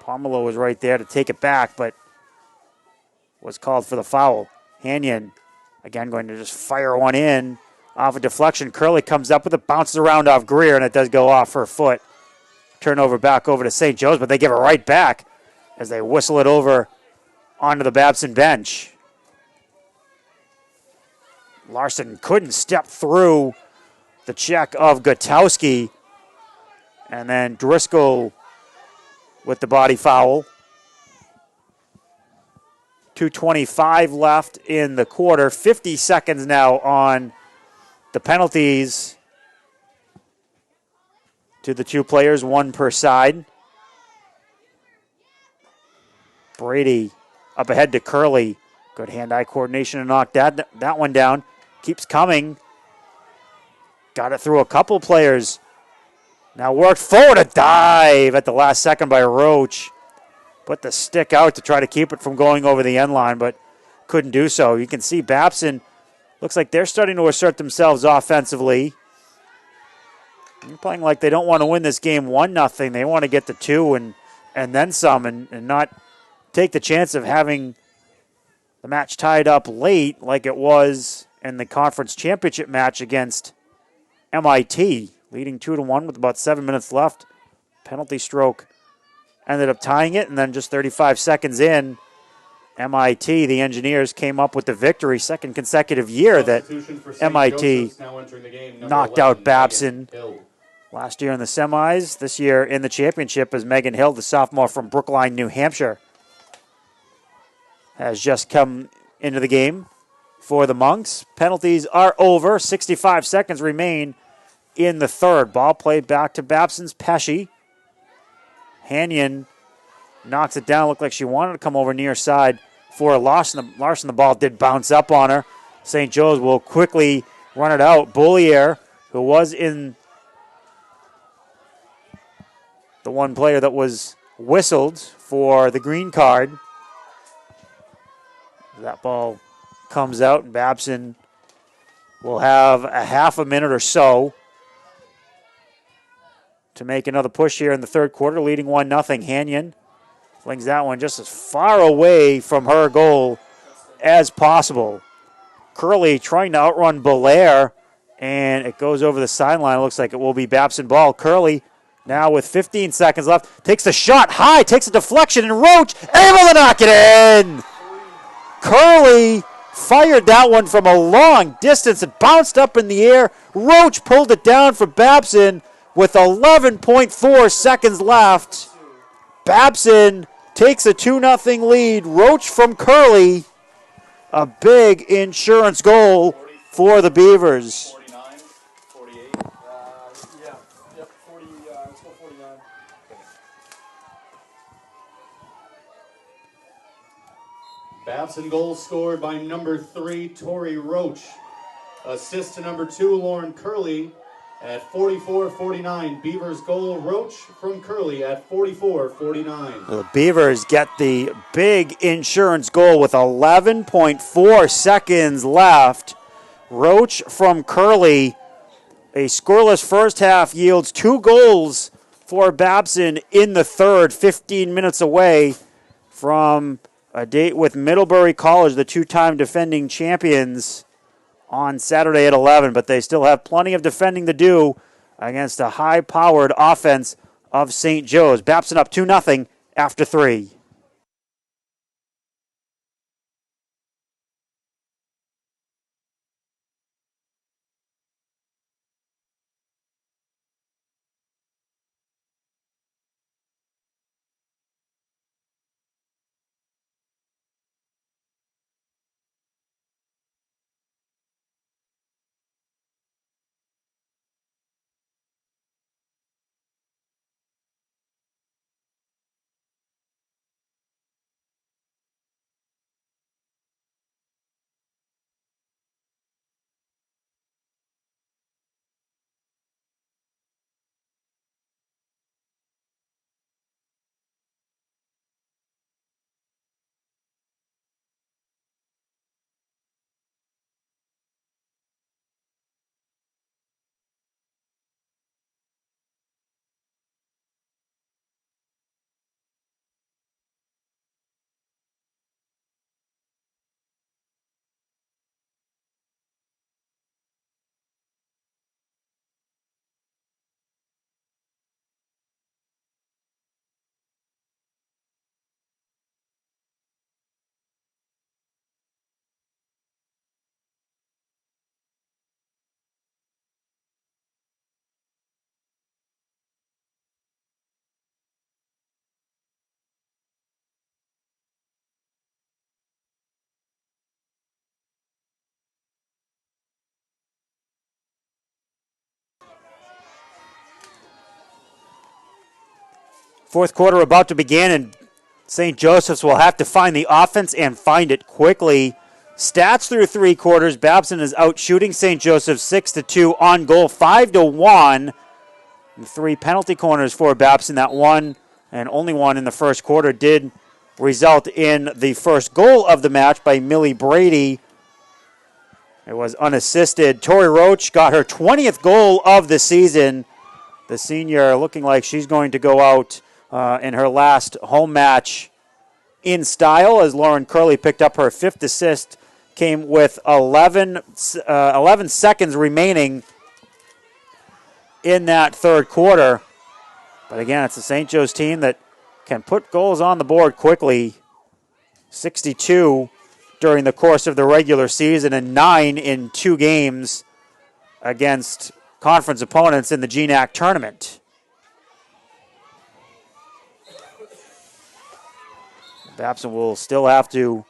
Pomelo was right there to take it back, but was called for the foul. Hanyon, again, going to just fire one in off a deflection. Curley comes up with it, bounces around off Greer, and it does go off her foot. Turnover back over to St. Joe's, but they give it right back as they whistle it over onto the Babson bench. Larson couldn't step through the check of Gutowski. And then Driscoll with the body foul. 2:25 left in the quarter. 50 seconds now on the penalties to the two players, one per side. Brady up ahead to Curley. Good hand-eye coordination to knock that one down. Keeps coming. Got it through a couple players. Now worked forward, a dive at the last second by Roach. Put the stick out to try to keep it from going over the end line, but couldn't do so. You can see Babson, looks like they're starting to assert themselves offensively. They're playing like they don't want to win this game 1-0. They want to get to 2 and then some and not take the chance of having the match tied up late like it was in the conference championship match against MIT, leading 2-1 with about 7 minutes left. Penalty stroke ended up tying it, and then just 35 seconds in, MIT, the Engineers, came up with the victory, second consecutive year that MIT knocked out Babson. Last year in the semis, this year in the championship is Megan Hill, the sophomore from Brookline, New Hampshire, has just come into the game for the Monks. Penalties are over. 65 seconds remain in the third. Ball played back to Babson's Pesci. Hanyon knocks it down. Looked like she wanted to come over near side for Larson. The ball did bounce up on her. St. Joe's will quickly run it out. Bollier, who was in the one player that was whistled for the green card. That ball comes out, and Babson will have a half a minute or so to make another push here in the third quarter, leading 1-0. Hanyon flings that one just as far away from her goal as possible. Curley trying to outrun Belair, and it goes over the sideline. Looks like it will be Babson ball. Curley now with 15 seconds left takes the shot high, takes a deflection, and Roach able to knock it in. Curley fired that one from a long distance. It bounced up in the air. Roach pulled it down for Babson. with 11.4 seconds left. Babson takes a 2-0 lead. Roach from Curley. A big insurance goal for the Beavers. 49, 48. Yeah, yep, 40, let's go 49. Babson goal scored by number 3, Tori Roach. Assist to number 2, Lauren Curley at 44-49. Beavers goal, Roach from Curley at 44-49. The Beavers get the big insurance goal with 11.4 seconds left. Roach from Curley. A scoreless first half yields 2 goals for Babson in the third, 15 minutes away from a date with Middlebury College, the 2-time defending champions, on Saturday at 11. But they still have plenty of defending to do against a high-powered offense of St. Joe's. Babson up 2-0 after 3. Fourth quarter about to begin, and St. Joseph's will have to find the offense and find it quickly. Stats through 3 quarters. Babson is out shooting St. Joseph's 6-2, on goal 5-1. 3 penalty corners for Babson. That one and only one in the first quarter did result in the first goal of the match by Millie Brady. It was unassisted. Tori Roach got her 20th goal of the season. The senior looking like she's going to go out in her last home match in style, as Lauren Curley picked up her 5th assist. Came with 11 seconds remaining in that third quarter. But again, it's the St. Joe's team that can put goals on the board quickly. 62 during the course of the regular season and 9 in 2 games against conference opponents in the GNAC tournament. Babson will still have to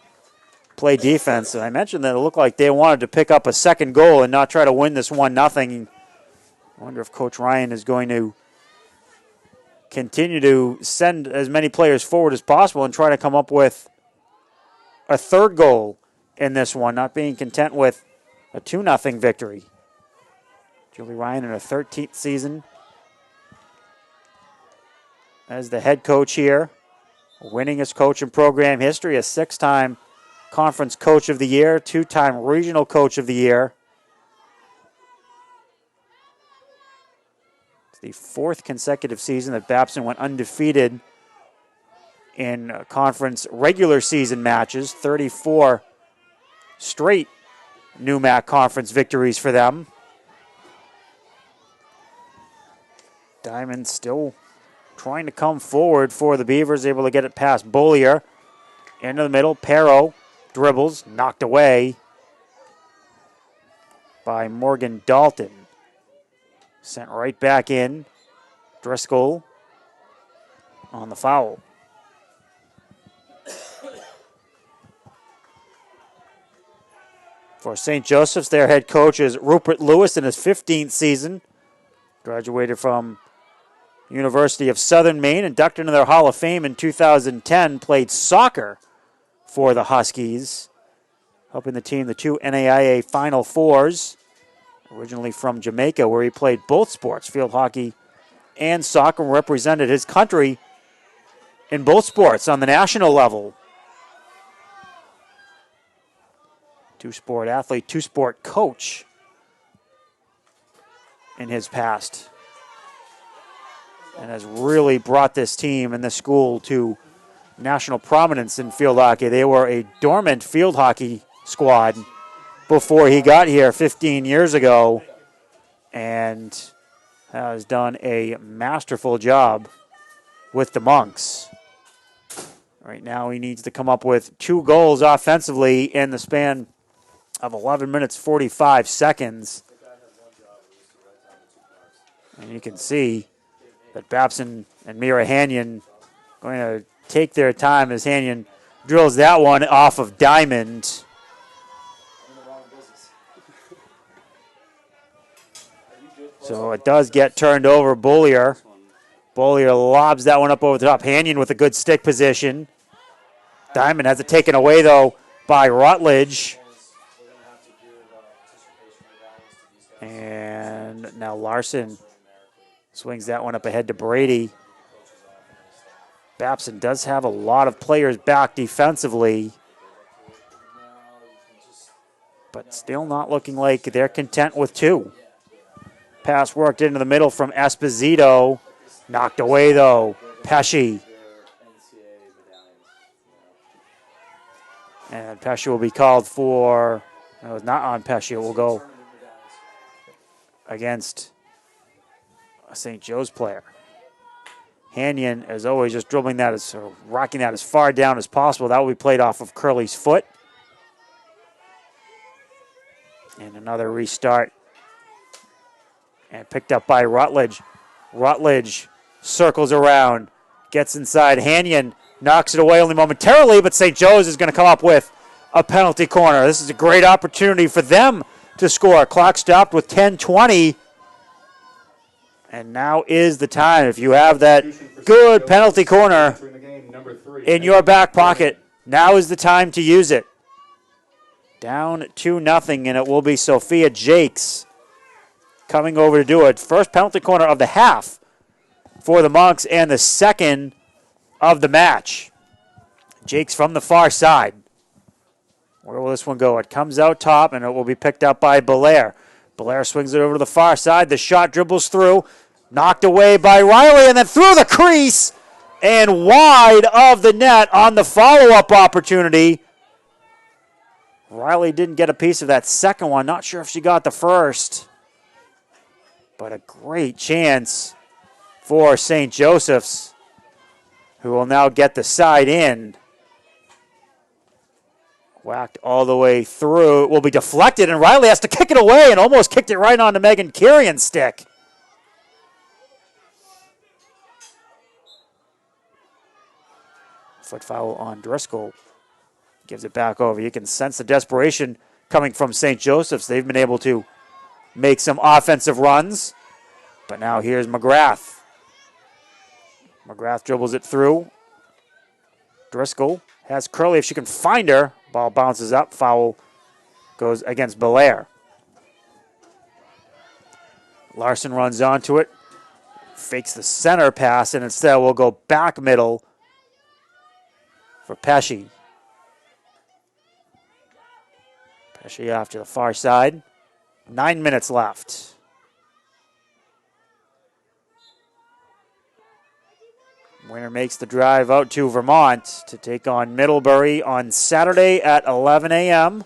play defense. And I mentioned that it looked like they wanted to pick up a second goal and not try to win this 1-0. I wonder if Coach Ryan is going to continue to send as many players forward as possible and try to come up with a third goal in this one, not being content with a 2-0 victory. Julie Ryan in her 13th season as the head coach here. Winningest coach in program history, a 6-time conference coach of the year, 2-time regional coach of the year. It's the 4th consecutive season that Babson went undefeated in conference regular season matches. 34 straight NUMAC conference victories for them. Diamond still trying to come forward for the Beavers, able to get it past Bollier. Into the middle, Perro dribbles, knocked away by Morgan Dalton. Sent right back in. Driscoll on the foul. For St. Joseph's, their head coach is Rupert Lewis in his 15th season. Graduated from University of Southern Maine, inducted into their Hall of Fame in 2010, played soccer for the Huskies, helping the team to 2 NAIA Final Fours, originally from Jamaica, where he played both sports, field hockey and soccer, and represented his country in both sports on the national level. Two-sport athlete, two-sport coach in his past, and has really brought this team and this school to national prominence in field hockey. They were a dormant field hockey squad before he got here 15 years ago, and has done a masterful job with the Monks. Right now he needs to come up with 2 goals offensively in the span of 11 minutes 45 seconds. And you can see that Babson and Mira Hanyon going to take their time as Hanyon drills that one off of Diamond. So it does get turned over. Bollier lobs that one up over the top. Hanyon with a good stick position. Diamond has it taken away, though, by Rutledge. And now Larson swings that one up ahead to Brady. Babson does have a lot of players back defensively, but still not looking like they're content with 2. Pass worked into the middle from Esposito. Knocked away, though. Pesci. And Pesci will be called for, no, it's not on Pesci. It will go against a St. Joe's player. Hanyon, as always, just dribbling that, or rocking that as far down as possible. That will be played off of Curley's foot. And another restart. And picked up by Rutledge. Rutledge circles around, gets inside. Hanyon knocks it away only momentarily, but St. Joe's is going to come up with a penalty corner. This is a great opportunity for them to score. Clock stopped with 10:20. And now is the time. If you have that good penalty corner in your back pocket, now is the time to use it. Down 2-0, and it will be Sophia Jakes coming over to do it. First penalty corner of the half for the Monks, and the second of the match. Jakes from the far side. Where will this one go? It comes out top, and it will be picked up by Belair. Belair swings it over to the far side. The shot dribbles through. Knocked away by Riley, and then through the crease and wide of the net on the follow-up opportunity. Riley didn't get a piece of that second one. Not sure if she got the first. But a great chance for St. Joseph's, who will now get the side in. Whacked all the way through. It will be deflected, and Riley has to kick it away and almost kicked it right onto Megan Kirian's stick. Foot foul on Driscoll. Gives it back over. You can sense the desperation coming from St. Joseph's. They've been able to make some offensive runs. But now here's McGrath. McGrath dribbles it through. Driscoll has Curley if she can find her. Ball bounces up. Foul goes against Belair. Larson runs onto it. Fakes the center pass, and instead will go back middle for Pesci. Pesci off to the far side. 9 minutes left. Winner makes the drive out to Vermont to take on Middlebury on Saturday at 11 a.m.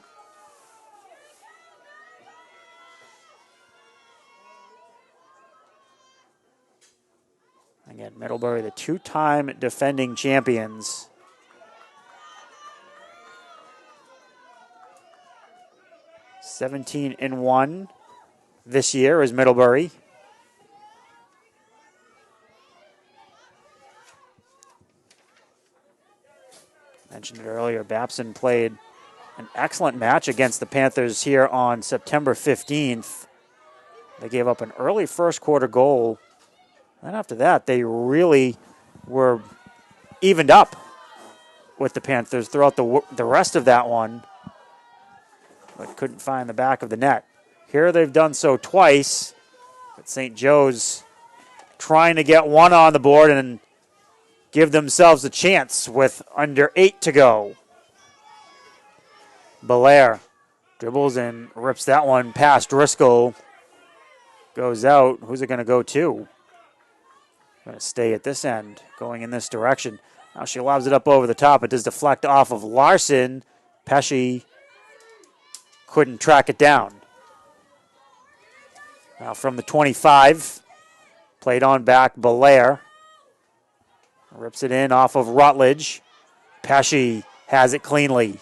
Again, Middlebury, the 2-time defending champions. (17-1) this year is Middlebury. Mentioned it earlier, Babson played an excellent match against the Panthers here on September 15th. They gave up an early first quarter goal. And after that, they really were evened up with the Panthers throughout the rest of that one, but couldn't find the back of the net. Here they've done so twice, but St. Joe's trying to get one on the board and give themselves a chance with under 8 to go. Belair dribbles and rips that one past Driscoll. Goes out. Who's it going to go to? Going to stay at this end, going in this direction. Now she lobs it up over the top. It does deflect off of Larson. Pesci couldn't track it down. Now from the 25, played on back, Belair. Rips it in off of Rutledge. Pesci has it cleanly.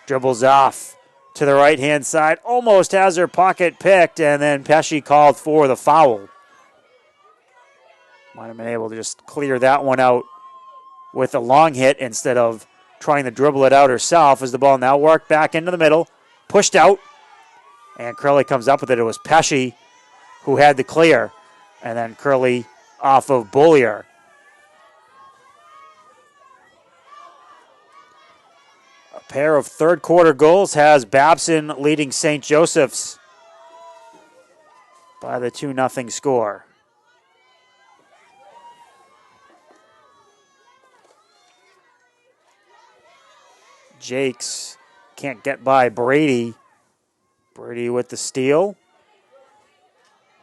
Dribbles off to the right-hand side. Almost has her pocket picked, and then Pesci called for the foul. Might have been able to just clear that one out with a long hit instead of trying to dribble it out herself as the ball now worked back into the middle. Pushed out, and Curley comes up with it. It was Pesci who had the clear, and then Curley off of Bollier. A pair of third quarter goals has Babson leading St. Joseph's by the 2-0 score. Jakes can't get by Brady. Brady with the steal.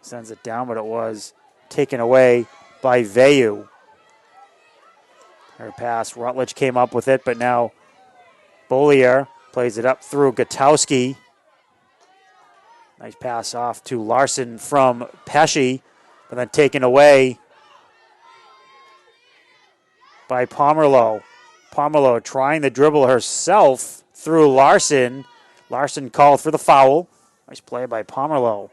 Sends it down, but it was taken away by Vayu. Her pass, Rutledge came up with it, but now Bollier plays it up through Gutowski. Nice pass off to Larson from Pesci, but then taken away by Pomerleau. Pomerleau trying to dribble herself through Larson. Larson called for the foul. Nice play by Pomerleau.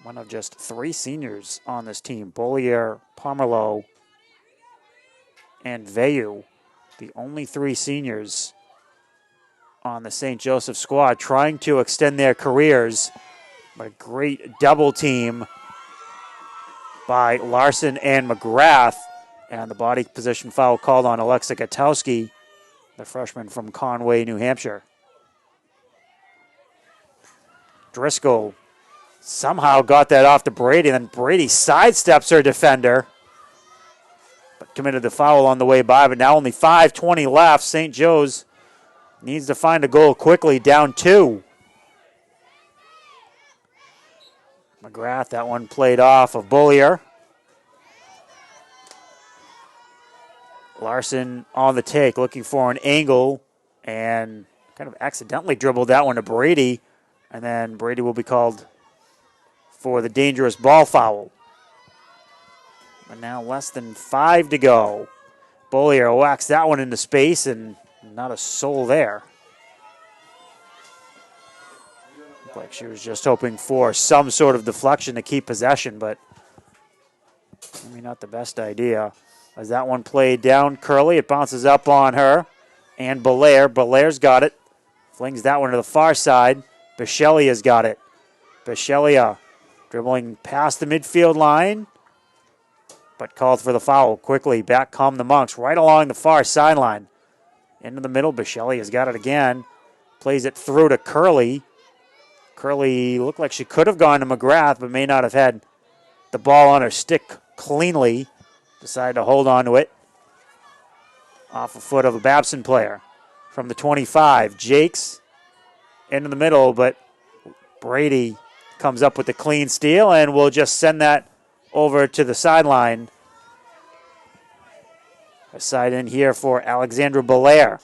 One of just 3 seniors on this team. Bollier, Pomerleau, and Vayu. The only 3 seniors on the St. Joseph squad trying to extend their careers. But a great double team by Larson and McGrath. And the body position foul called on Alexa Gutowski, the freshman from Conway, New Hampshire. Driscoll somehow got that off to Brady, and then Brady sidesteps her defender, but committed the foul on the way by. But now only 5:20 left. St. Joe's needs to find a goal quickly, down 2. McGrath, that one played off of Bollier. Larson on the take, looking for an angle, and kind of accidentally dribbled that one to Brady, and then Brady will be called for the dangerous ball foul. But now less than 5 to go. Bollier whacks that one into space, and not a soul there. Looked like she was just hoping for some sort of deflection to keep possession, but maybe not the best idea. As that one played down Curley, it bounces up on her. And Belair. Belair's got it. Flings that one to the far side. Bichelia's got it. Bichelia dribbling past the midfield line, but called for the foul. Quickly, back come the Monks, right along the far sideline. Into the middle, Bichelia's got it again. Plays it through to Curley. Curley looked like she could have gone to McGrath, but may not have had the ball on her stick cleanly. Decided to hold on to it. Off a foot of a Babson player. From the 25, Jakes into the middle, but Brady comes up with the clean steal, and we'll just send that over to the sideline. A side in here for Alexandra Belair.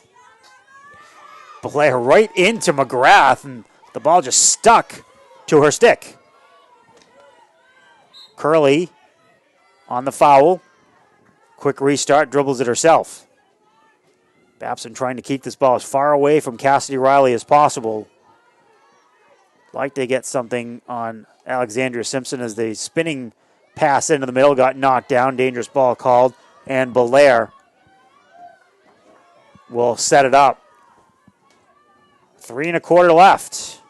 Belair right into McGrath, and the ball just stuck to her stick. Curley on the foul. Quick restart, dribbles it herself. Babson trying to keep this ball as far away from Cassidy Riley as possible. Like they get something on Alexandria Simpson as the spinning pass into the middle got knocked down. Dangerous ball called. And Belair will set it up. 3 1/4 left.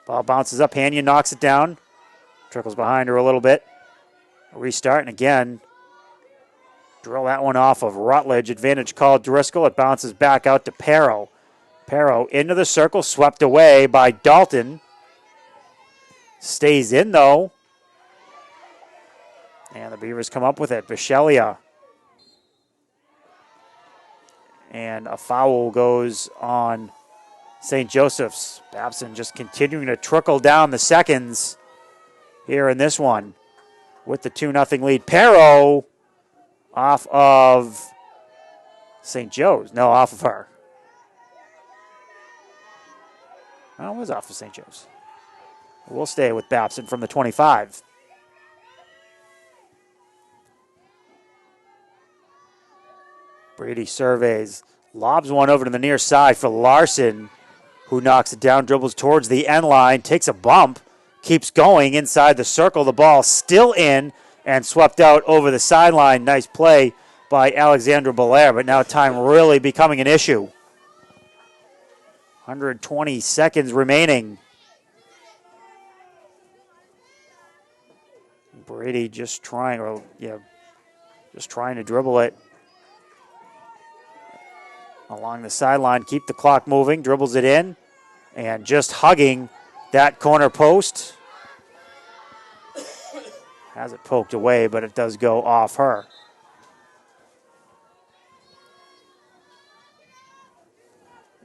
Ball bounces up. Hanyon knocks it down. Trickles behind her a little bit. Restart, and again, drill that one off of Rutledge. Advantage called Driscoll. It bounces back out to Perro. Perro into the circle, swept away by Dalton. Stays in, though. And the Beavers come up with it. Bichelia. And a foul goes on St. Joseph's. Babson just continuing to trickle down the seconds here in this one with the 2-0 lead. Perro off of St. Joe's. No, off of her. Well, it was off of St. Joe's. We'll stay with Babson from the 25. Brady surveys, lobs one over to the near side for Larson, who knocks it down, dribbles towards the end line, takes a bump, keeps going inside the circle. The ball still in and swept out over the sideline. Nice play by Alexandra Belair, but now time really becoming an issue. 120 seconds remaining. Brady just trying to dribble it along the sideline, keep the clock moving, dribbles it in, and just hugging that corner post. Has it poked away, but it does go off her.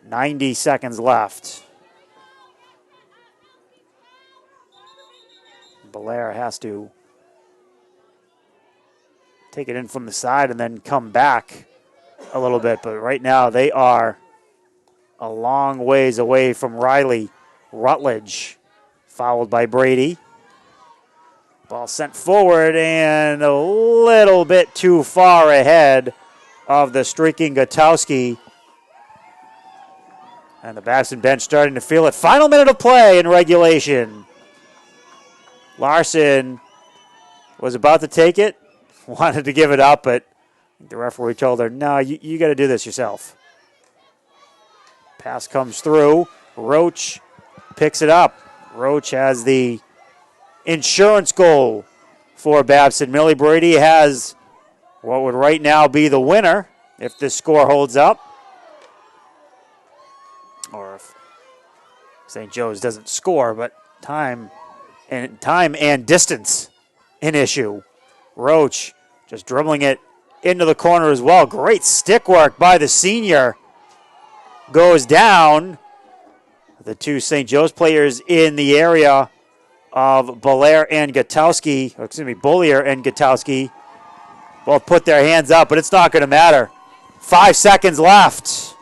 .90 seconds left. Belair has to take it in from the side and then come back a little bit, but right now they are a long ways away from Riley. Rutledge fouled by Brady. Ball sent forward and a little bit too far ahead of the streaking Gutowski. And the Babson bench starting to feel it. Final minute of play in regulation. Larson was about to take it, wanted to give it up, but the referee told her, no, you got to do this yourself. Pass comes through. Roach picks it up. Roach has the insurance goal for Babson. Millie Brady has what would right now be the winner if this score holds up. Or if St. Joe's doesn't score, but time and distance an issue. Roach just dribbling it into the corner as well. Great stick work by the senior. Goes down. The two St. Joe's players in the area of Bullier and Gutowski both put their hands up, but it's not going to matter. 5 seconds left.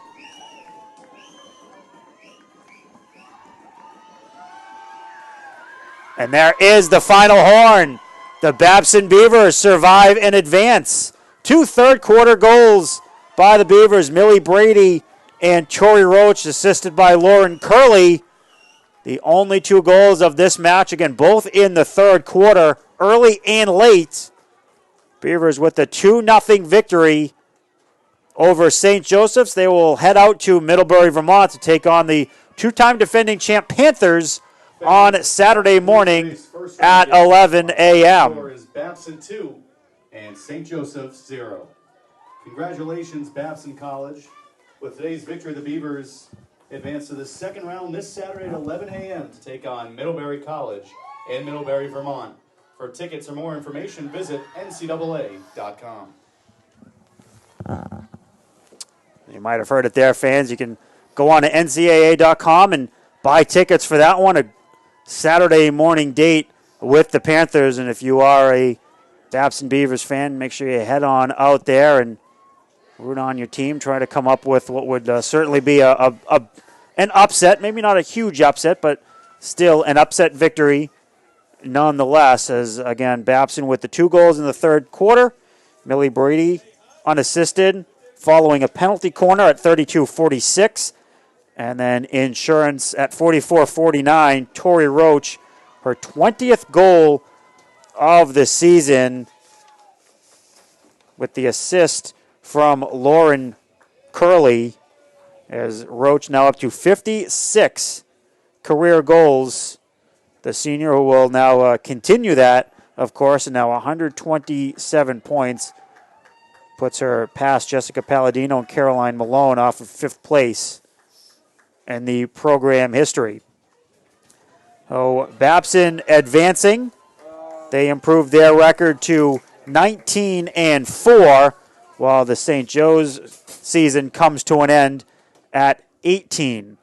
And there is the final horn. The Babson Beavers survive and advance. 2 third-quarter goals by the Beavers. Millie Brady and Tori Roach, assisted by Lauren Curley. The only 2 goals of this match, again, both in the third quarter, early and late. Beavers with the 2-0 victory over St. Joseph's. They will head out to Middlebury, Vermont to take on the 2-time defending champ Panthers on Saturday morning at 11 a.m. Score is Babson 2 and St. Joseph's 0. Congratulations, Babson College. With today's victory, the Beavers advance to the second round this Saturday at 11 a.m. to take on Middlebury College in Middlebury, Vermont. For tickets or more information, visit ncaa.com. You might have heard it there, fans. You can go on to ncaa.com and buy tickets for that one, a Saturday morning date with the Panthers. And if you are a Babson Beavers fan, make sure you head on out there and root on your team. Try to come up with what would certainly be an upset. Maybe not a huge upset, but still an upset victory nonetheless. As, again, Babson with the 2 goals in the third quarter. Millie Brady unassisted following a penalty corner at 32-46. And then insurance at 44-49. Tori Roach, her 20th goal of the season with the assist from Lauren Curley, as Roach now up to 56 career goals. The senior who will now continue that, of course, and now 127 points. Puts her past Jessica Palladino and Caroline Malone off of 5th place in the program history. So Babson advancing. They improved their record to 19-4, while the St. Joe's season comes to an end at 18-4.